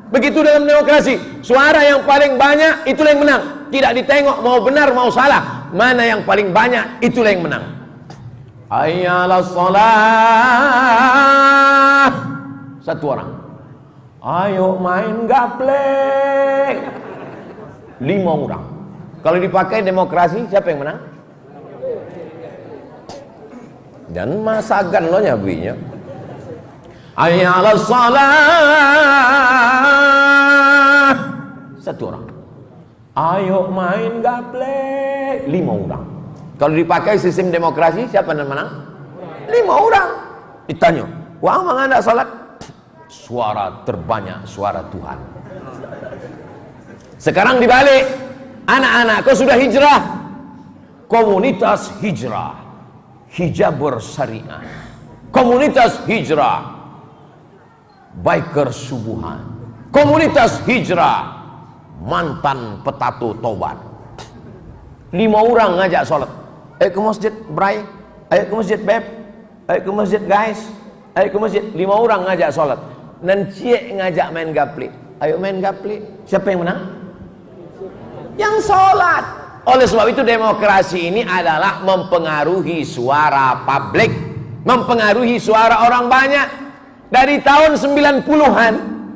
Begitu dalam demokrasi, suara yang paling banyak itulah yang menang. Tidak ditengok mau benar mau salah, mana yang paling banyak itulah yang menang. Hayyalas shalah. Satu orang, ayo main gaplek. 5 orang. Kalau dipakai demokrasi, siapa yang menang? Dan masakan lo nyabinya. Hayyalas shalah. Satu orang, ayo main gaplek. 5 orang. Kalau dipakai sistem demokrasi, siapa yang menang? 5 orang. Ditanya, wah mana anda salat? Suara terbanyak suara Tuhan. Sekarang dibalik, anak-anak kau sudah hijrah, komunitas hijrah, hijab bersyariah, komunitas hijrah, biker subuhan, komunitas hijrah, mantan petato tobat. 5 orang ngajak sholat. Ayo ke masjid Bray, ayo ke masjid Beb, ayo ke masjid guys, ayo ke masjid. 5 orang ngajak sholat. Dan cie ngajak main gapli. Ayo main gapli. Siapa yang menang? Yang sholat. Oleh sebab itu demokrasi ini adalah mempengaruhi suara publik, mempengaruhi suara orang banyak. Dari tahun 90-an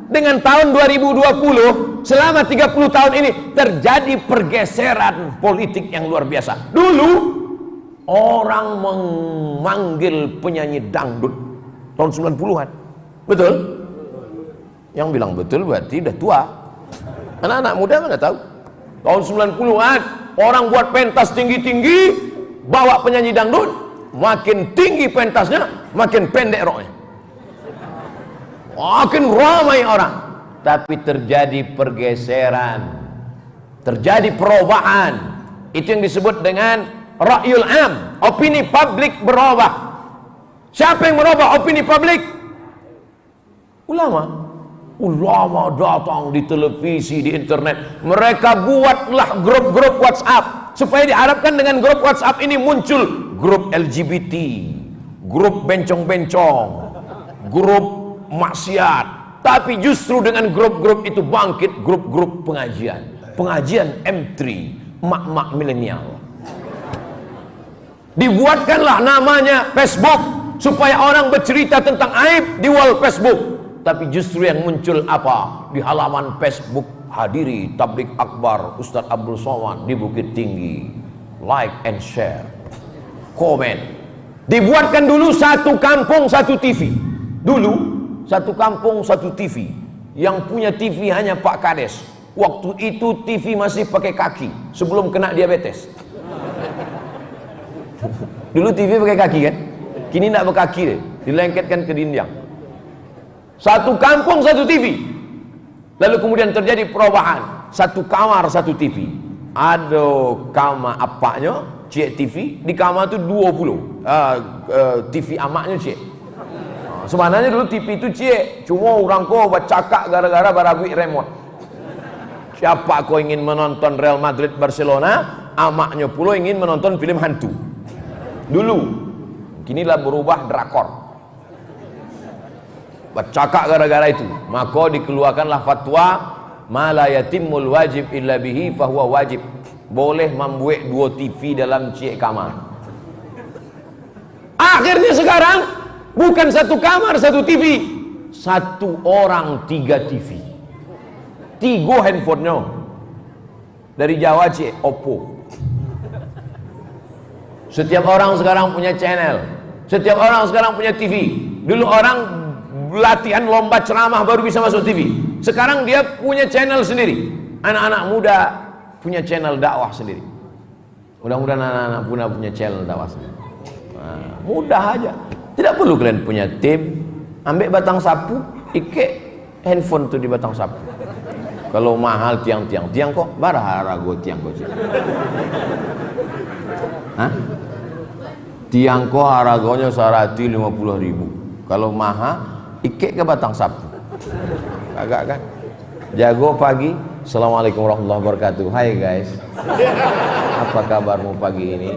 dengan tahun 2020, selama 30 tahun ini terjadi pergeseran politik yang luar biasa. Dulu orang memanggil penyanyi dangdut tahun 90-an. Betul? Yang bilang betul berarti udah tua. Anak-anak muda mana tahu. Tahun 90-an orang buat pentas tinggi-tinggi, bawa penyanyi dangdut, makin tinggi pentasnya, makin pendek roknya. Makin ramai orang. Tapi terjadi pergeseran, terjadi perubahan. Itu yang disebut dengan ra'yul am, opini publik berubah. Siapa yang merubah opini publik? Ulama. Ulama datang di televisi, di internet. Mereka buatlah grup-grup WhatsApp supaya diharapkan dengan grup WhatsApp ini muncul grup LGBT, grup bencong-bencong, grup maksiat. Tapi justru dengan grup-grup itu bangkit grup-grup pengajian, pengajian M3, mak-mak milenial. Dibuatkanlah namanya Facebook supaya orang bercerita tentang aib di wall Facebook. Tapi justru yang muncul apa? Di halaman Facebook, hadiri tablik akbar Ustadz Abdul Somad di Bukit Tinggi, like and share, komen. Dibuatkan dulu satu kampung satu TV. Dulu satu kampung satu TV. Yang punya TV hanya Pak Kades. Waktu itu TV masih pakai kaki sebelum kena diabetes. Dulu TV pakai kaki kan? Kini tidak berkaki deh, dilengketkan ke dinding. Satu kampung satu TV. Lalu kemudian terjadi perubahan. Satu kamar satu TV. Ada kamar apaknya cik TV, di kamar itu 20 TV amaknya cik. Sebenarnya dulu TV itu cik, cuma orang kau bercakap gara-gara baragui remote. Siapa kau ingin menonton Real Madrid Barcelona, amaknya pula ingin menonton film hantu. Dulu, kinilah berubah drakor. Bercakap gara-gara itu, maka dikeluarkanlah fatwa ma la yatimul wajib illa bihi fahuwa wajib. Boleh membuat 2 TV dalam cik kamar. Akhirnya sekarang bukan satu kamar, satu TV, satu orang 3 TV. 3 handphonenya. Dari Jawa Oppo. Setiap orang sekarang punya channel. Setiap orang sekarang punya TV. Dulu orang latihan lomba ceramah baru bisa masuk TV. Sekarang dia punya channel sendiri. Anak-anak muda punya channel dakwah sendiri. Mudah-mudahan anak-anak muda punya channel dakwah sendiri. Nah, mudah aja. Tidak perlu kalian punya tim. Ambil batang sapu, ike handphone tuh di batang sapu. Kalau mahal tiang kok baraharago tiang kok. Hah? Tiang kok haragonya sarati 50.000. Kalau mahal, ike ke batang sapu. Agak kan? Jago pagi. Assalamualaikum warahmatullahi wabarakatuh. Hai guys. Apa kabarmu pagi ini?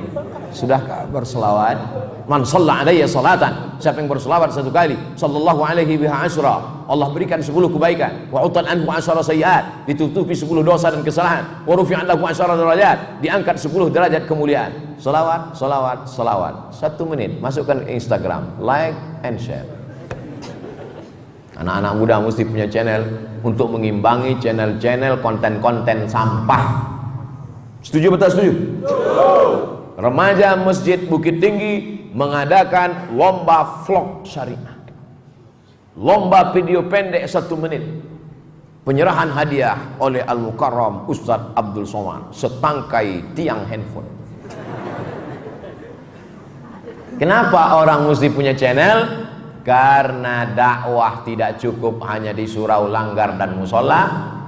Sudahkah berselawat? Man shalla alayya salatan, siapa yang berselawat 1 kali, sallallahu alaihi biha asyra, Allah berikan 10 kebaikan. Wa utan anhu asyara sayyiat, ditutupi 10 dosa dan kesalahan. Wa rufi'an lahu asyara derajat, diangkat 10 derajat kemuliaan. Salawat, salawat, salawat. 1 menit, masukkan ke Instagram, like and share. Anak-anak muda mesti punya channel untuk mengimbangi channel-channel konten-konten sampah. Setuju betul setuju? Remaja Masjid Bukit Tinggi mengadakan lomba vlog syariah, lomba video pendek 1 menit, penyerahan hadiah oleh Al-Mukarram Ustadz Abdul Somad, setangkai tiang handphone. Kenapa orang mesti punya channel? Karena dakwah tidak cukup hanya di surau, langgar dan musola.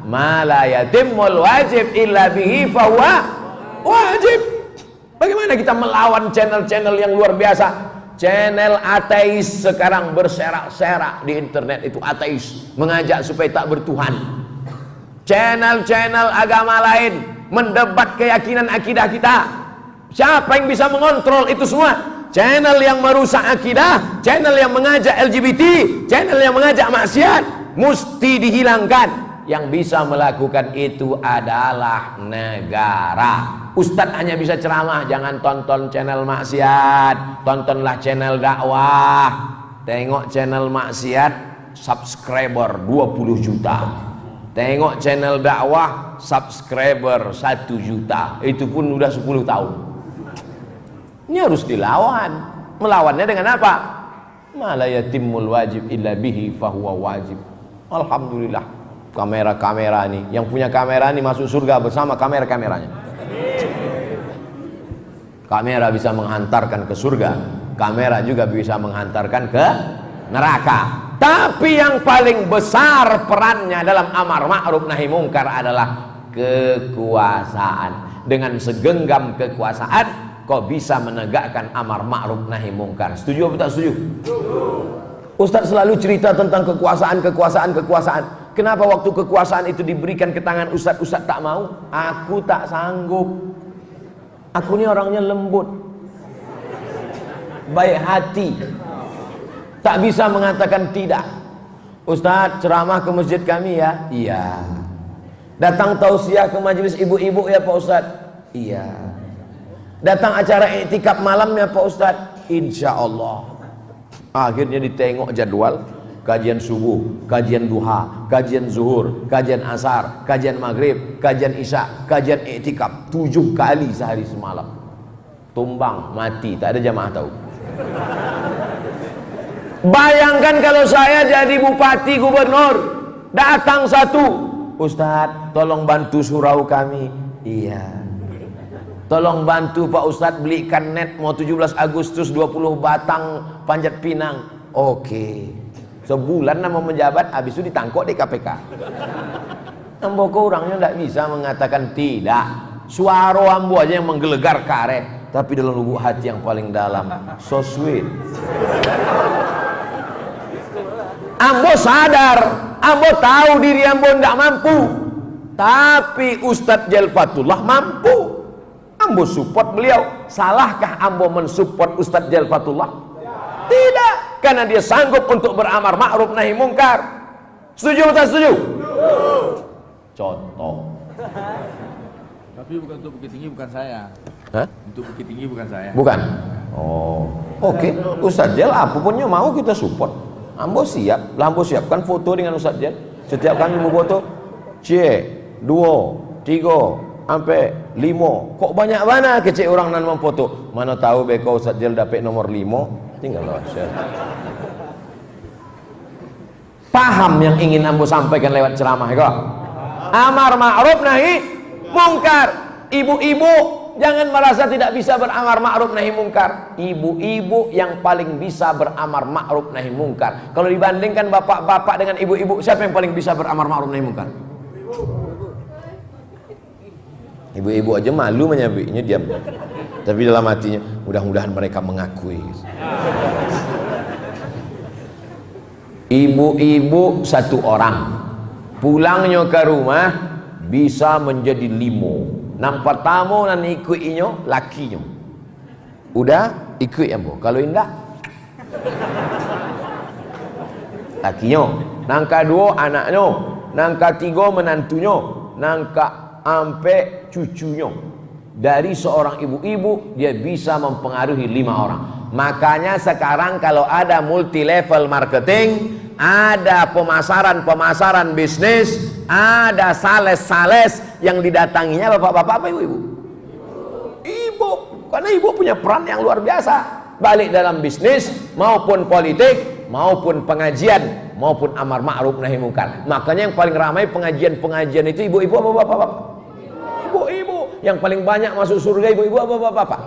Ma la yatimul wajib illa bihi fahuwa wajib. Bagaimana kita melawan channel-channel yang luar biasa? Channel ateis sekarang berserak-serak di internet, itu ateis, mengajak supaya tak bertuhan. Channel-channel agama lain mendebat keyakinan akidah kita. Siapa yang bisa mengontrol itu semua? Channel yang merusak akidah, channel yang mengajak LGBT, channel yang mengajak maksiat, mesti dihilangkan. Yang bisa melakukan itu adalah negara. Ustadz hanya bisa ceramah, jangan tonton channel maksiat, tontonlah channel dakwah. Tengok channel maksiat, subscriber 20 juta. Tengok channel dakwah, subscriber 1 juta. Itu pun udah 10 tahun. Ini harus dilawan. Melawannya dengan apa? Ma la yatimul wajib illa bihi fahuwa wajib. Alhamdulillah. Kamera-kamera nih, yang punya kamera nih masuk surga bersama kamera-kameranya. Kamera bisa menghantarkan ke surga, kamera juga bisa menghantarkan ke neraka. Tapi yang paling besar perannya dalam amar ma'ruf nahi mungkar adalah kekuasaan. Dengan segenggam kekuasaan kau bisa menegakkan amar ma'ruf nahi mungkar. Setuju atau tak setuju? Ustaz selalu cerita tentang kekuasaan. Kenapa waktu kekuasaan itu diberikan ke tangan Ustaz tak mau? Aku tak sanggup. Aku ini orangnya lembut, baik hati, tak bisa mengatakan tidak. Ustaz ceramah ke masjid kami ya? Iya. Datang tausiah ke majelis ibu-ibu ya Pak Ustaz? Iya. Datang acara iktikaf malam ya Pak Ustaz? Insya Allah. Akhirnya ditengok jadwal, kajian subuh, kajian duha, kajian zuhur, kajian asar, kajian maghrib, kajian isya, kajian iktikaf 7 kali sehari semalam. Tumbang, mati, tak ada jamaah tahu. Bayangkan kalau saya jadi bupati gubernur, datang satu, Ustadz tolong bantu surau kami. Iya. Tolong bantu Pak Ustadz belikan net, mau 17 Agustus 20 batang panjat pinang. Oke. Sebulan nama menjabat, habis itu ditangkap di KPK. Ambo orangnya tidak bisa mengatakan tidak. Suara ambo aja yang menggelegar karet, tapi dalam lubuk hati yang paling dalam, so sweet. Ambo sadar, ambo tahu diri ambo tidak mampu, tapi Ustadz Jalfatullah mampu. Ambo support beliau. Salahkah ambo mensupport Ustadz Jalfatullah? Tidak, karena dia sanggup untuk beramar ma'ruf nahi mungkar. Setuju atau tak setuju? Contoh, Tapi bukan untuk Bukit Tinggi, bukan saya. Hah? Untuk Bukit Tinggi bukan saya. Bukan? Oh, oke. Ustadz Jel apapunnya mau kita support. Ambo siap, Lambo siapkan foto dengan Ustadz Jel. Setiap kami mau foto, 2, 3, sampai 5. Kok banyak mana kecil orang nan memfoto? Mana tahu beko Ustadz Jel dapat nomor 5, tinggal share. Paham yang ingin Ambo sampaikan lewat ceramah kok? Amar ma'ruf nahi mungkar. Ibu-ibu jangan merasa tidak bisa beramar ma'ruf nahi mungkar. Ibu-ibu yang paling bisa beramar ma'ruf nahi mungkar. Kalau dibandingkan bapak-bapak dengan ibu-ibu, siapa yang paling bisa beramar ma'ruf nahi mungkar? Ibu-ibu aja malu menyampaikannya, diam. Tapi dalam hatinya, mudah-mudahan mereka mengakui. Ibu-ibu 1 orang pulangnya ke rumah bisa menjadi 5. Nampak tamu dan ikutnya lakinya. Udah ikut ya bu. Kalau indah lakinya. Nangka 2 anaknya. Nangka 3 menantunya. Nangka ampe cucunya. Dari seorang ibu-ibu dia bisa mempengaruhi 5 orang. Makanya sekarang kalau ada multi level marketing, ada pemasaran bisnis, ada sales yang didatanginya bapak-bapak apa ibu-ibu? Ibu, karena ibu punya peran yang luar biasa, balik dalam bisnis maupun politik maupun pengajian maupun amar ma'ruf nahi mungkar. Makanya yang paling ramai pengajian itu ibu-ibu apa bapak-bapak? Ibu-ibu. Yang paling banyak masuk surga ibu-ibu apa bapak-bapak?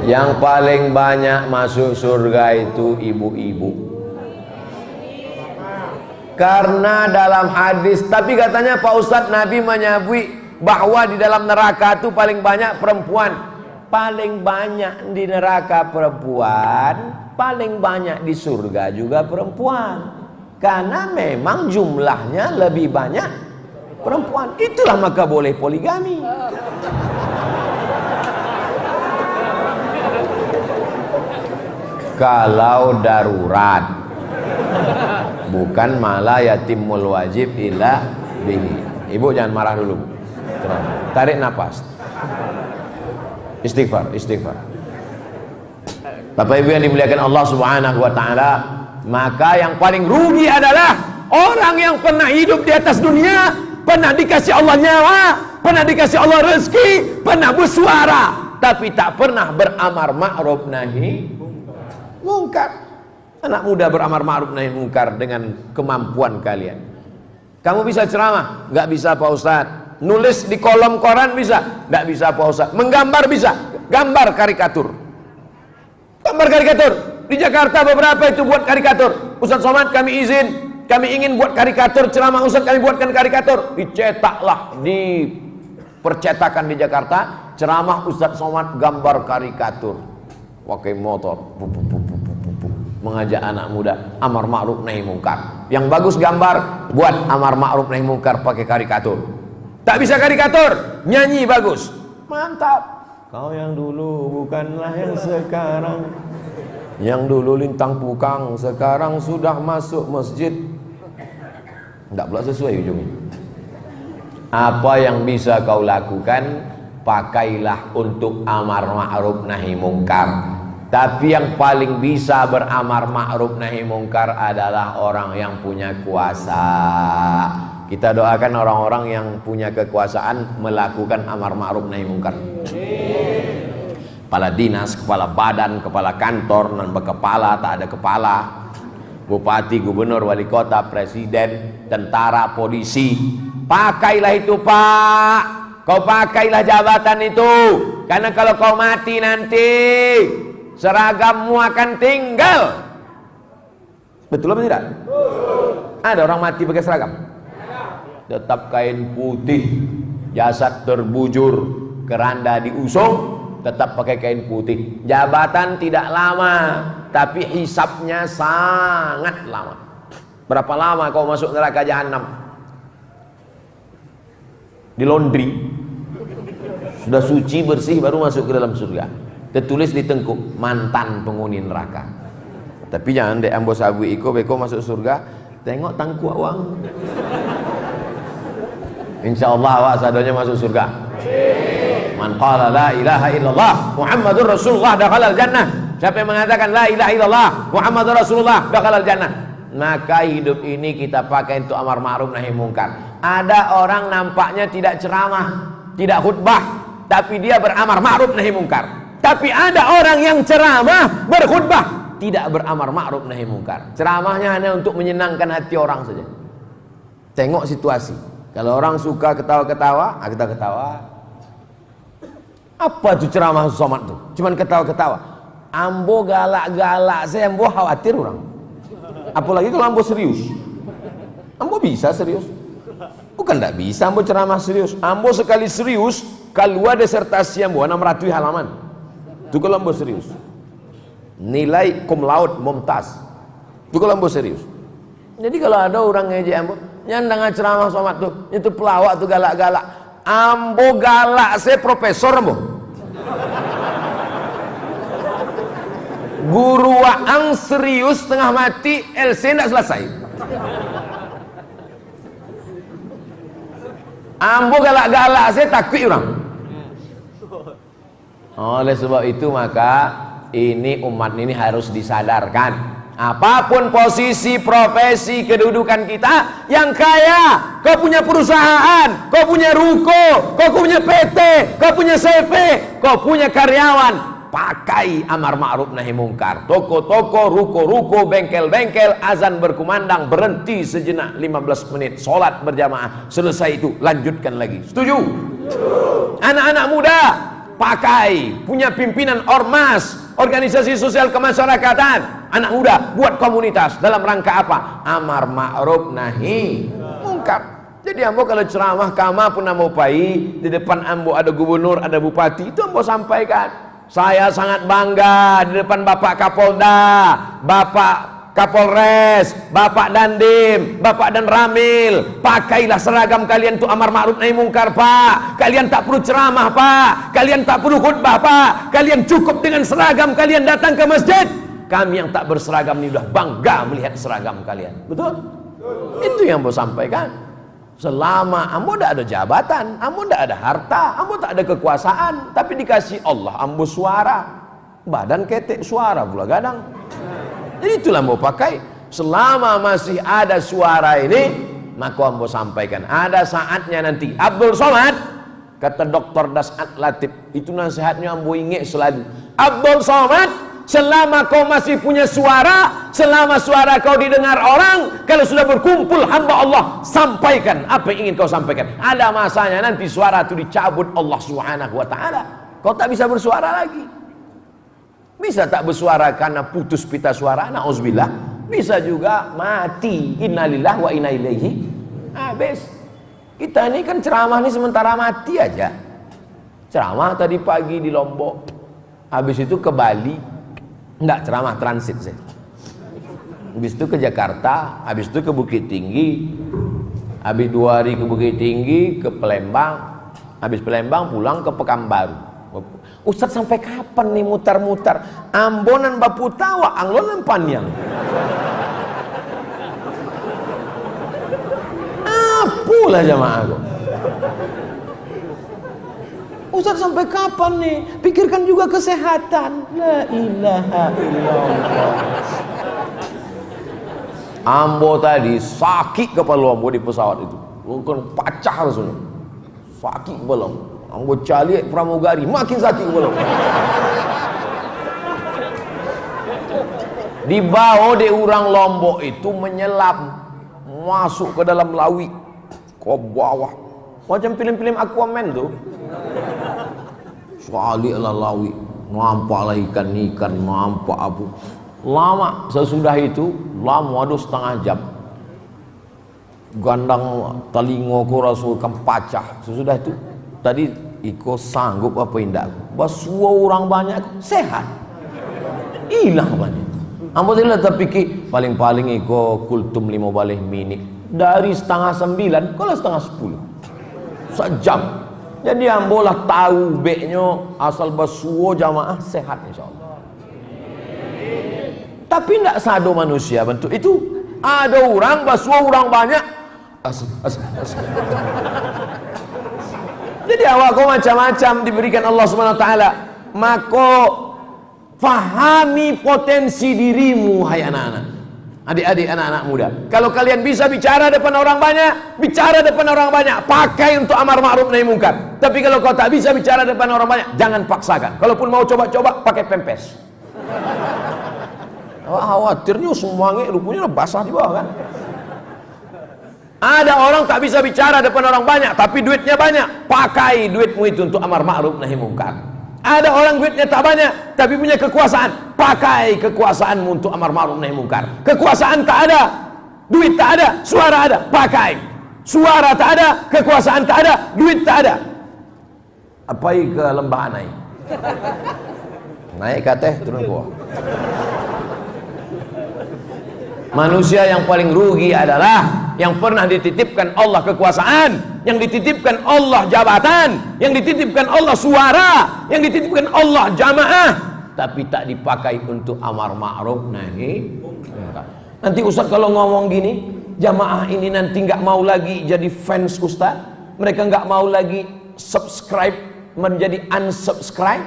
Yang paling banyak masuk surga itu ibu-ibu. Karena dalam hadis, tapi katanya Pak Ustadz Nabi menyebut bahwa di dalam neraka itu paling banyak perempuan. Paling banyak di neraka perempuan, paling banyak di surga juga perempuan. Karena memang jumlahnya lebih banyak perempuan. Itulah maka boleh poligami. Kalau darurat, bukan malah yatimul wajib illa bihi. Ibu jangan marah dulu. Tarik nafas. Istighfar. Bapak Ibu yang dimuliakan Allah Subhanahu wa taala, maka yang paling rugi adalah orang yang pernah hidup di atas dunia, pernah dikasih Allah nyawa, pernah dikasih Allah rezeki, pernah bersuara, tapi tak pernah beramar ma'ruf nahi mungkar. Anak muda beramar ma'ruf nahi mungkar dengan kemampuan kalian. Kamu bisa ceramah? Nggak bisa Pak Ustadz. Nulis di kolom koran bisa? Nggak bisa Pak Ustadz. Menggambar bisa? Gambar karikatur. Gambar karikatur. Di Jakarta beberapa itu buat karikatur. Ustadz Somad kami ingin buat karikatur ceramah Ustadz, kami buatkan karikatur. Dicetaklah di percetakan di Jakarta, ceramah Ustadz Somad gambar karikatur. Pakai motor, mengajak anak muda amar ma'ruf nahi mungkar. Yang bagus gambar, buat amar ma'ruf nahi mungkar pakai karikatur. Tak bisa karikatur, nyanyi bagus, mantap. Kau yang dulu bukanlah yang sekarang, yang dulu lintang pukang sekarang sudah masuk masjid. Tidak pula sesuai ujungnya. Apa yang bisa kau lakukan, pakailah untuk amar ma'ruf nahi mungkar. Tapi yang paling bisa beramar ma'ruf nahi mungkar adalah orang yang punya kuasa. Kita doakan orang-orang yang punya kekuasaan melakukan amar ma'ruf nahi mungkar. Kepala dinas, kepala badan, kepala kantor, dan berkepala, tak ada kepala. Bupati, gubernur, wali kota, presiden, tentara, polisi. Pakailah itu Pak. Kau pakailah jabatan itu. Karena kalau kau mati nanti, seragammu akan tinggal. Betul apa tidak? Ada orang mati pakai seragam? Tetap kain putih, jasad terbujur, keranda diusung, tetap pakai kain putih. Jabatan tidak lama, tapi hisapnya sangat lama. Berapa lama kau masuk neraka jahanam? Di laundry, sudah suci bersih baru masuk ke dalam surga. Tertulis di tengkuk mantan penghuni neraka. Tapi jangan dek ambo sabu iko beko masuk surga, Tengok tangku awang. Insyaallah awak sadonya masuk surga. Man qala la ilaha illallah Muhammadur Rasulullah dakhalal jannah. Siapa yang mengatakan la ilaha illallah Muhammadur Rasulullah dakhalal jannah, maka hidup ini kita pakai untuk amar ma'ruf nahi mungkar. Ada orang nampaknya tidak ceramah, tidak khutbah, tapi dia beramar ma'ruf nahi mungkar. Tapi ada orang yang ceramah, berkhutbah, tidak beramar ma'ruf nahi mungkar. Ceramahnya hanya untuk menyenangkan hati orang saja. Tengok situasi. Kalau orang suka ketawa-ketawa, kita ketawa. Apa tuh ceramah Somad tuh? Cuman ketawa-ketawa. Ambo galak-galak, saya ambo khawatir orang. Apalagi kalau ambo serius. Ambo bisa serius? Bukan tidak bisa ambo ceramah serius. Ambo sekali serius, keluar disertasi ambo 600 halaman. Itu kalau ambo serius. Nilai cum laude mumtaz. Itu kalau ambo serius. Jadi kalau ada orang ngejek ambo, nyandang ceramah Somad tuh, itu pelawak tuh galak-galak. Ambo galak, saya profesor ambo. Guru waang serius tengah mati, LC tidak selesai. Ambo galak-galak, saya takut orang. Oleh sebab itu maka ini umat ini harus disadarkan. Apapun posisi, profesi, kedudukan kita, yang kaya, kau punya perusahaan, kau punya ruko, kau punya PT, kau punya CV, kau punya karyawan, pakai amar ma'ruf nahi mungkar. Toko-toko, ruko-ruko, bengkel-bengkel, azan berkumandang, berhenti sejenak 15 menit, sholat berjamaah, selesai itu lanjutkan lagi. Setuju? Anak-anak muda pakai, punya pimpinan ormas, organisasi sosial kemasyarakatan. Anak muda buat komunitas dalam rangka apa? Amar ma'ruf nahi mungkar. Jadi ambo kalau ceramah kama pun ambo pai, di depan ambo ada gubernur, ada bupati, itu ambo sampaikan. Saya sangat bangga di depan Bapak Kapolda, Bapak Kapolres, Bapak Dandim, Bapak dan Ramil. Pakailah seragam kalian untuk amar ma'ruf nahi mungkar, Pak. Kalian tak perlu ceramah, Pak. Kalian tak perlu khutbah, Pak. Kalian cukup dengan seragam kalian datang ke masjid. Kami yang tak berseragam ini sudah bangga melihat seragam kalian. Betul? Itu yang ambo sampaikan. Selama ambo tidak ada jabatan, ambo tidak ada harta, ambo tak ada kekuasaan, tapi dikasih Allah ambo suara, badan ketek suara pula gadang. Jadi itulah ambo pakai. Selama masih ada suara ini, maka ambo sampaikan. Ada saatnya nanti Abdul Somad, kata Dr. Das'ad Latif, itu nasihatnya ambo ingat selalu. Abdul Somad, selama kau masih punya suara, selama suara kau didengar orang, kalau sudah berkumpul hamba Allah, sampaikan apa yang ingin kau sampaikan. Ada masanya nanti suara itu dicabut Allah Subhanahu wa ta'ala. Kau tak bisa bersuara lagi. Bisa tak bersuara karena putus pita suara, na'udzubillah. Bisa juga mati, innalillah wa inna ilaihi. Habis. Kita ini kan ceramah ini sementara mati aja. Ceramah tadi pagi di Lombok, habis itu ke Bali. Enggak, ceramah transit saya. Habis itu ke Jakarta, habis itu ke Bukit Tinggi, habis 2 hari ke Bukit Tinggi, ke Palembang, habis Palembang pulang ke Pekanbaru. Ustaz sampai kapan nih mutar-mutar? Ambonan bapu tawa, anglonan panyang. Apulah jamaah aku. Ustaz sampai kapan nih? Pikirkan juga kesehatan. La ilaha illallah. Ambo tadi sakit kepala ambo di pesawat itu. Bukan pacah rasanya. Sakit kepala. Ambo cari pramugari, makin sakit kepala. Dibawa di orang Lombok itu menyelam, masuk ke dalam lawi, ke bawah. Macam film-film Aquaman tuh. Sekali lawi, nampaklah ikan-ikan, nampak apa. Lama, sesudah itu, lama ada setengah jam. Gandang telingoku rasulkan pacah. Sesudah itu, tadi iko sanggup apa indah. Basua orang banyak, sehat. Hilang banyak. Ambo tidak terpikir, paling-paling iko kultum 5 balih minit. Dari 8:30, kalau 8:30. Sejam. Jadi ambolah tahu beknya asal basuo jamaah sehat insyaallah. Tapi tidak sado manusia bentuk itu. Ada orang basuh orang banyak. Jadi awak kau macam-macam diberikan Allah Subhanahu wa taala. Maka fahami potensi dirimu, hai anak-anak. Adik-adik, anak-anak muda. Kalau kalian bisa bicara depan orang banyak, bicara depan orang banyak. Pakai untuk amar ma'ruf nahi mungkar. Tapi kalau kau tak bisa bicara depan orang banyak, jangan paksakan. Kalaupun mau coba-coba, pakai pempes. Khawatirnya semuanya rupanya basah di bawah kan. Ada orang tak bisa bicara depan orang banyak, tapi duitnya banyak. Pakai duitmu itu untuk amar ma'ruf nahi mungkar. Ada orang duitnya tak banyak, tapi punya kekuasaan. Pakai kekuasaanmu untuk amar ma'ruf nahi mungkar. Kekuasaan tak ada, duit tak ada, suara ada. Pakai. Suara tak ada, kekuasaan tak ada, duit tak ada. Apa ke lembah naik? Naik ke teh, turun ke bawah. Manusia yang paling rugi adalah yang pernah dititipkan Allah kekuasaan, yang dititipkan Allah jabatan, yang dititipkan Allah suara, yang dititipkan Allah jamaah, tapi tak dipakai untuk amar ma'ruf nahi mungkar. Nanti Ustaz kalau ngomong gini, jamaah ini nanti nggak mau lagi jadi fans Ustaz, mereka nggak mau lagi subscribe menjadi unsubscribe.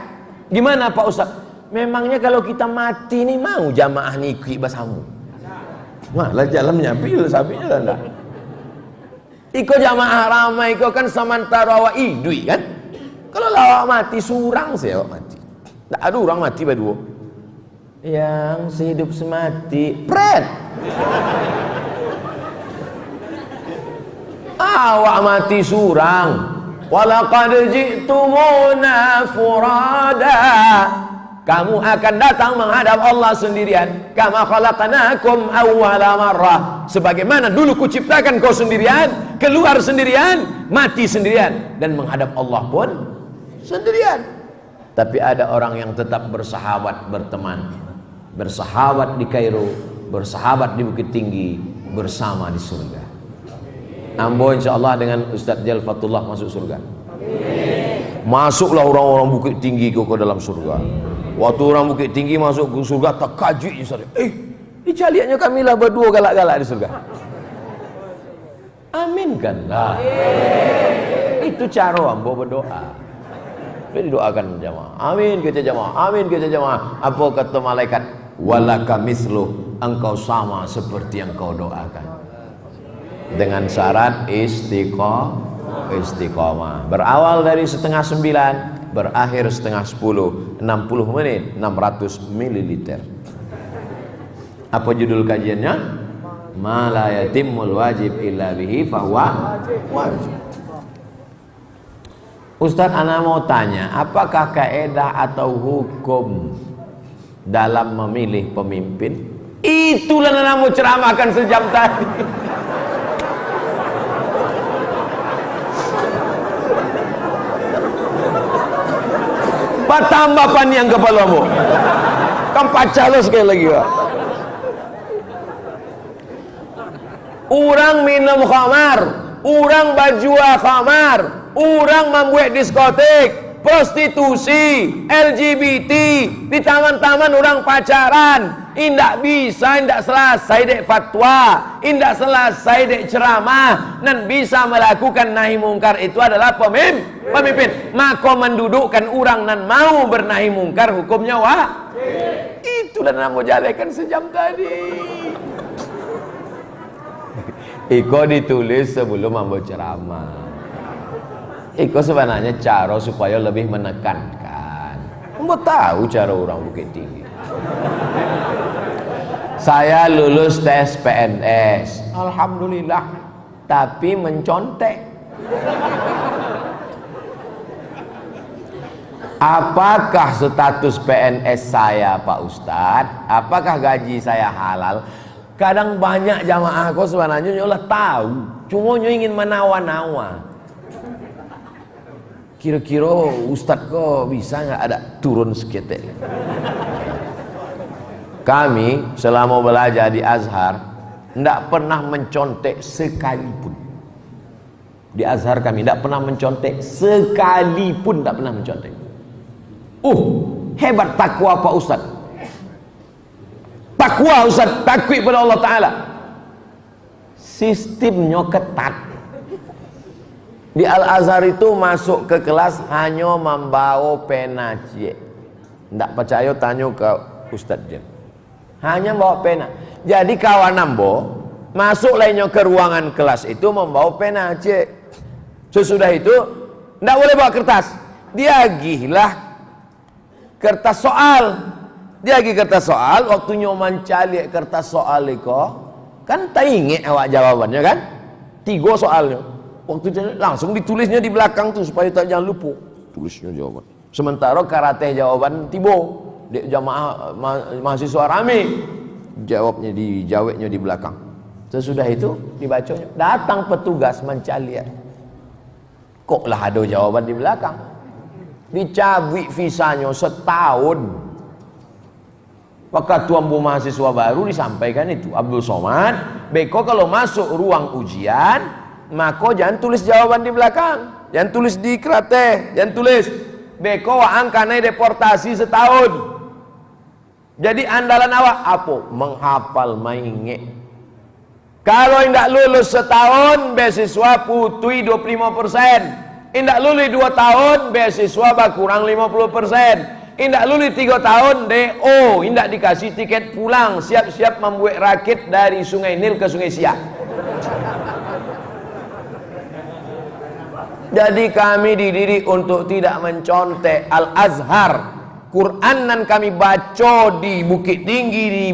Gimana Pak Ustaz? Memangnya kalau kita mati nih mau jamaah nih ikut basamu? Malah jalannya bil sapinya enggak. Iko jamaah ramai iko kan samantara wa idui kan. Kalau lawak mati surang sih awak mati. Tak ada orang mati berdua. Yang sehidup semati pret. Awak mati surang. Walaqad ji'tumuna furada. Kamu akan datang menghadap Allah sendirian. Kama khalaqnakum awwala marrah. Sebagaimana dulu kuciptakan kau sendirian, keluar sendirian, mati sendirian, dan menghadap Allah pun sendirian. Tapi ada orang yang tetap bersahabat, berteman, bersahabat di Kairo, bersahabat di Bukit Tinggi, bersama di surga. Ambo insyaallah dengan Ustaz Jal Fatullah masuk surga. Masuklah orang-orang Bukit Tinggi ke dalam surga. Waktu orang Bukit Tinggi masuk ke surga, tak kaji Ustaz. Dicaliannya kamilah berdua galak-galak di surga. Aminkanlah. Itu cara ambo berdoa. Jadi doakan jamaah. Amin kita jamaah. Amin kita jamaah. Apa kata malaikat? Walaka mislu, engkau sama seperti yang kau doakan. Dengan syarat istiqomah. Berawal dari 8:30, berakhir 8:10, 60 menit, 600 ml. Apa judul kajiannya? Ma la yatimul wajib illa bihi fahuwa wajib. Ustaz, ana mau tanya, apakah kaedah atau hukum dalam memilih pemimpin? Itulah ana mau ceramahkan sejam tadi. Pak tambah panjang kepalamu. Kan pacah lo sekali lagi Pak. Orang minum khamar, orang bajua khamar, orang membuat diskotik, prostitusi, LGBT, di taman-taman orang pacaran, indak bisa, indak selesai dek fatwa, indak selesai dek ceramah, dan bisa melakukan nahi mungkar itu adalah pemimpin. Maka mendudukkan orang dan mau bernahi mungkar hukumnya itulah yang mau jadikan sejam tadi. Iko ditulis sebelum ambo ceramah. Iko sebenarnya cara supaya lebih menekankan. Ambo tahu cara orang Bukit Tinggi. Saya lulus tes PNS, alhamdulillah, tapi mencontek. Apakah status PNS saya Pak Ustadz? Apakah gaji saya halal? Kadang banyak jamaah kau sebenarnya nyolah tahu, cuma ingin menawa-nawa. Kira-kira Ustadz kok bisa nggak ada turun seketek? Kami selama belajar di Azhar tidak pernah mencontek sekalipun. Di Azhar kami tidak pernah mencontek sekalipun, tidak pernah mencontek. Hebat takwa Pak Ustadz. Takwa Ustaz, takwik pada Allah Ta'ala. sistemnya ketat. Di Al-Azhar itu masuk ke kelas hanya membawa pena cie. Ndak percaya tanya ke Ustadz Jen. Hanya bawa pena. Jadi kawan ambo masuk lainnya ke ruangan kelas itu membawa pena cie. Sesudah itu ndak boleh bawa kertas. Dia gilah kertas soal. Dia lagi kertas soal, waktu nyoman cali kertas soal itu kan tak ingat awak jawabannya kan? 3 soalnya. Waktu langsung ditulisnya di belakang tuh supaya tak jangan lupa. Tulisnya jawaban. Sementara karate jawaban tibo. Dek jamaah mahasiswa rame. Jawabnya di belakang. Sesudah itu dibacanya. Datang petugas mencali. Kok lah ada jawaban di belakang? Dicabut visanya setahun. Maka Tuan Bu mahasiswa baru disampaikan itu Abdul Somad, beko kalau masuk ruang ujian, maka jangan tulis jawaban di belakang, jangan tulis di kertas, jangan tulis beko waang karena deportasi setahun. Jadi andalan awak apa? Menghafal mainge. Kalau tidak lulus setahun, beasiswa putui 25%. Tidak lulus 2 tahun, beasiswa berkurang 50%. Indak lulus 3 tahun DO, indak dikasih tiket pulang, siap-siap membuat rakit dari Sungai Nil ke Sungai Siak. Jadi kami dididik untuk tidak mencontek. Al-Azhar, Quran yang kami baca di Bukit Tinggi di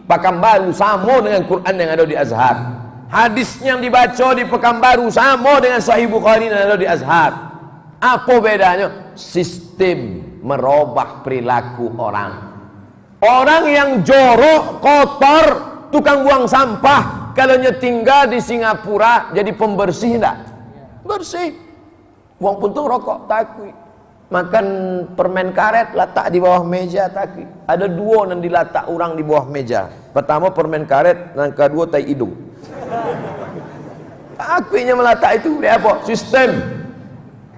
Pekanbaru sama dengan Quran yang ada di Azhar. Hadis yang dibaca di Pekanbaru sama dengan Sahih Bukhari yang ada di Azhar. Apa bedanya? Sistem merubah perilaku orang. Orang yang jorok, kotor, tukang buang sampah, kalau tinggal di Singapura jadi pembersih enggak? Bersih. Buang puntung rokok takui. Makan permen karet letak di bawah meja takui. Ada 2 yang diletak orang di bawah meja. Pertama permen karet, yang kedua tai hidung. Takuinya meletak itu dia apa? Sistem.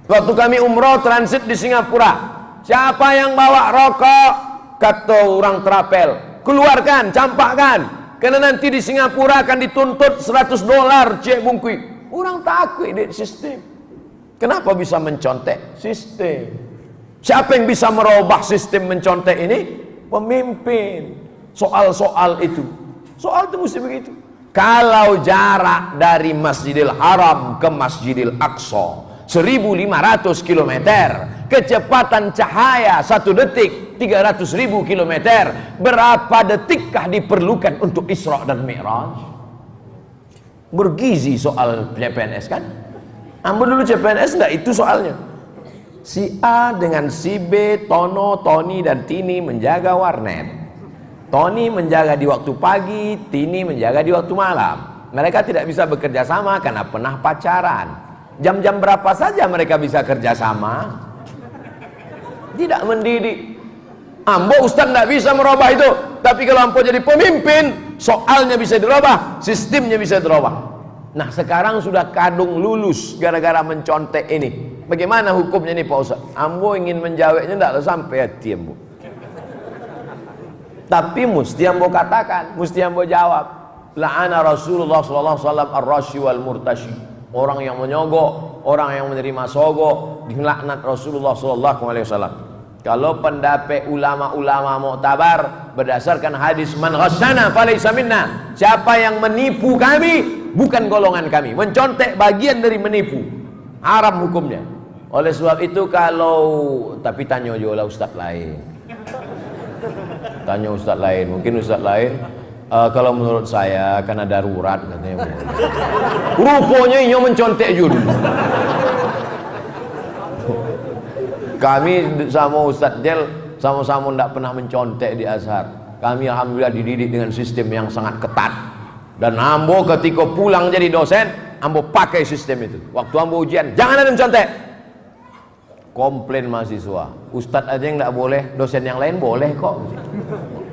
Waktu kami umroh transit di Singapura, siapa yang bawa rokok, kata orang terapel, keluarkan, campakkan, karena nanti di Singapura akan dituntut $100 cek bungkui. Orang takut di sistem. Kenapa bisa mencontek? Sistem. Siapa yang bisa merubah sistem mencontek ini? Pemimpin. Soal-soal itu. Soal itu mesti begitu. Kalau jarak dari Masjidil Haram ke Masjidil Aqsa 1.500 km, kecepatan cahaya 1 detik 300.000 km, berapa detikkah diperlukan untuk Isra dan Mi'raj? Bergizi soal CPNS kan? Ambil dulu CPNS enggak itu soalnya. Si A dengan si B, Tono, Tony dan Tini menjaga warnet. Tony menjaga di waktu pagi, Tini menjaga di waktu malam. Mereka tidak bisa bekerja sama karena pernah pacaran. Jam-jam berapa saja mereka bisa kerjasama? Tidak mendidik. Ambo Ustaz tidak bisa merubah itu. Tapi kalau ambo jadi pemimpin, soalnya bisa dirubah, sistemnya bisa dirubah. Nah sekarang sudah kadung lulus gara-gara mencontek ini. Bagaimana hukumnya nih Pak Ustaz? Ambo ingin menjawabnya tidak sampai hati ambo. Tapi mesti ambo katakan, mesti ambo jawab. La'ana Rasulullah sallallahu alaihi wasallam ar-rashi wal murtashi. Orang yang menyogok, orang yang menerima sogok, dilaknat Rasulullah SAW. Kalau pendapat ulama-ulama muktabar berdasarkan hadis man ghassana falaysa minna, siapa yang menipu kami bukan golongan kami. Mencontek bagian dari menipu, haram hukumnya. Oleh sebab itu tapi tanya juga ustaz lain. Tanya ustaz lain, mungkin ustaz lain kalau menurut saya karena darurat katanya. Rupanya ia mencontek juga. Kami sama Ustadz Del sama-sama tidak pernah mencontek di Azhar. Kami alhamdulillah dididik dengan sistem yang sangat ketat. Dan ambo ketika pulang jadi dosen, ambo pakai sistem itu. Waktu ambo ujian, jangan ada mencontek. Komplain mahasiswa, Ustadz aja yang tidak boleh, dosen yang lain boleh kok.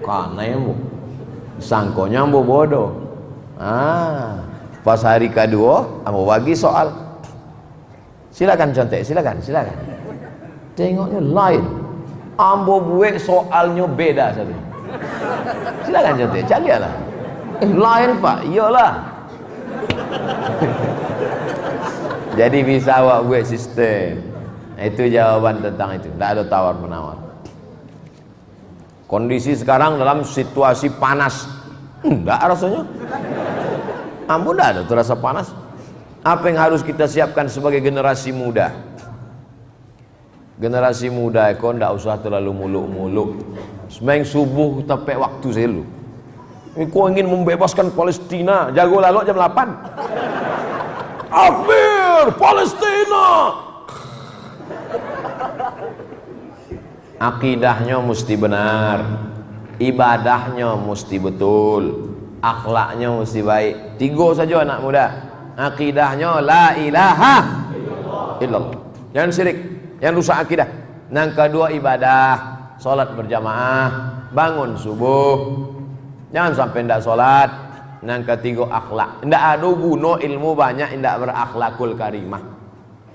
Karena ya bu, sangkonya ambo bodoh. Pas hari kedua, ambo bagi soal. Silakan contek, silakan. Tengoknya lain. Ambo buat soalnya beda saja. Silakan contek, carilah. Lain Pak, iyalah. Jadi bisa awak buat sistem. Itu jawaban tentang itu. Tidak ada tawar menawar. Kondisi sekarang dalam situasi panas, enggak rasanya. Ampun, tidak ada terasa panas. Apa yang harus kita siapkan sebagai generasi muda? Generasi muda kau tidak usah terlalu muluk-muluk. Sembahyang subuh sampai waktu saya lu. Kau ingin membebaskan Palestina, jago lalu jam 8. Takbir Palestina. Akidahnya mesti benar, ibadahnya mesti betul, akhlaknya mesti baik. 3 saja anak muda. Akidahnya la ilaha illallah, jangan syirik, jangan rusak akidah. Yang kedua ibadah, sholat berjamaah, bangun subuh, jangan sampai tidak sholat. Yang ketiga akhlak, tidak ada guna ilmu banyak tidak berakhlakul karimah.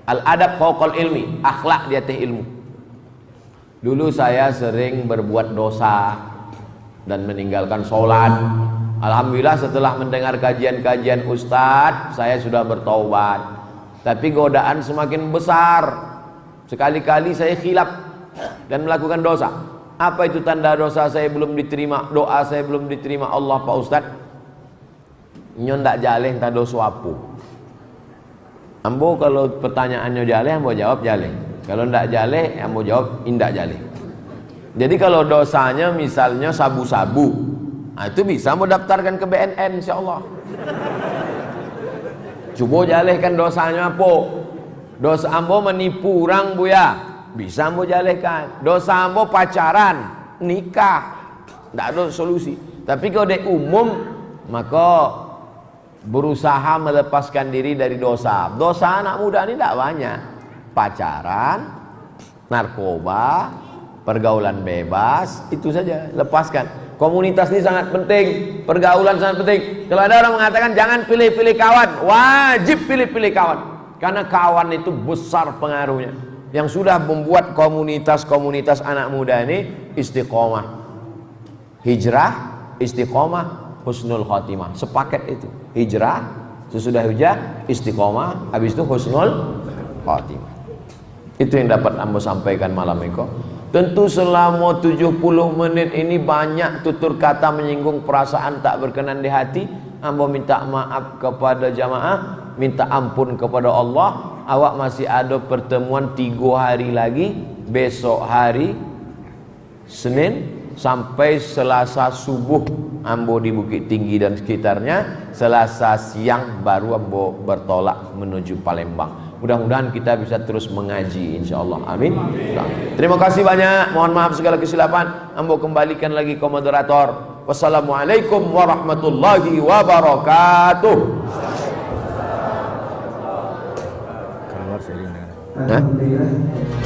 Al adab fauqal ilmi, akhlak di atas ilmu. Dulu saya sering berbuat dosa dan meninggalkan sholat. Alhamdulillah setelah mendengar kajian-kajian Ustadz, saya sudah bertaubat. Tapi godaan semakin besar. Sekali-kali saya khilaf dan melakukan dosa. Apa itu tanda dosa saya belum diterima, doa saya belum diterima Allah Pak Ustadz? Nyon tak jaleh tak dosa apa. Ambo kalau pertanyaannya jaleh, ambo jawab jaleh. Kalau ndak jaleh, ambo jawab indak jaleh. Jadi kalau dosanya misalnya sabu-sabu, nah itu bisa ambo daftarkan ke BNN insyaallah. Coba jalehkan dosanya apa? Dosa ambo menipu orang buya, bisa ambo jalehkan. Dosa ambo pacaran, nikah, ndak ada solusi. Tapi kalau dia umum, maka berusaha melepaskan diri dari dosa. Dosa anak muda ini tidak banyak. Pacaran, narkoba, pergaulan bebas, itu saja. Lepaskan. Komunitas ini sangat penting, pergaulan sangat penting. Kalau ada orang mengatakan jangan pilih-pilih kawan, wajib pilih-pilih kawan. Karena kawan itu besar pengaruhnya. Yang sudah membuat komunitas-komunitas anak muda ini istiqomah. Hijrah, istiqomah, husnul khotimah. Sepaket itu. Hijrah, sesudah hijrah, istiqomah, habis itu husnul khotimah. Itu yang dapat ambo sampaikan malam ini. Tentu selama 70 menit ini banyak tutur kata menyinggung perasaan tak berkenan di hati. Ambo minta maaf kepada jamaah, minta ampun kepada Allah. Awak masih ada pertemuan 3 hari lagi. Besok hari Senin sampai Selasa subuh ambo di Bukit Tinggi dan sekitarnya. Selasa siang baru ambo bertolak menuju Palembang. Mudah-mudahan kita bisa terus mengaji insyaallah. Amin. Terima kasih banyak. Mohon maaf segala kesilapan. Ambo kembalikan lagi ke moderator. Wassalamualaikum warahmatullahi wabarakatuh. Alhamdulillah.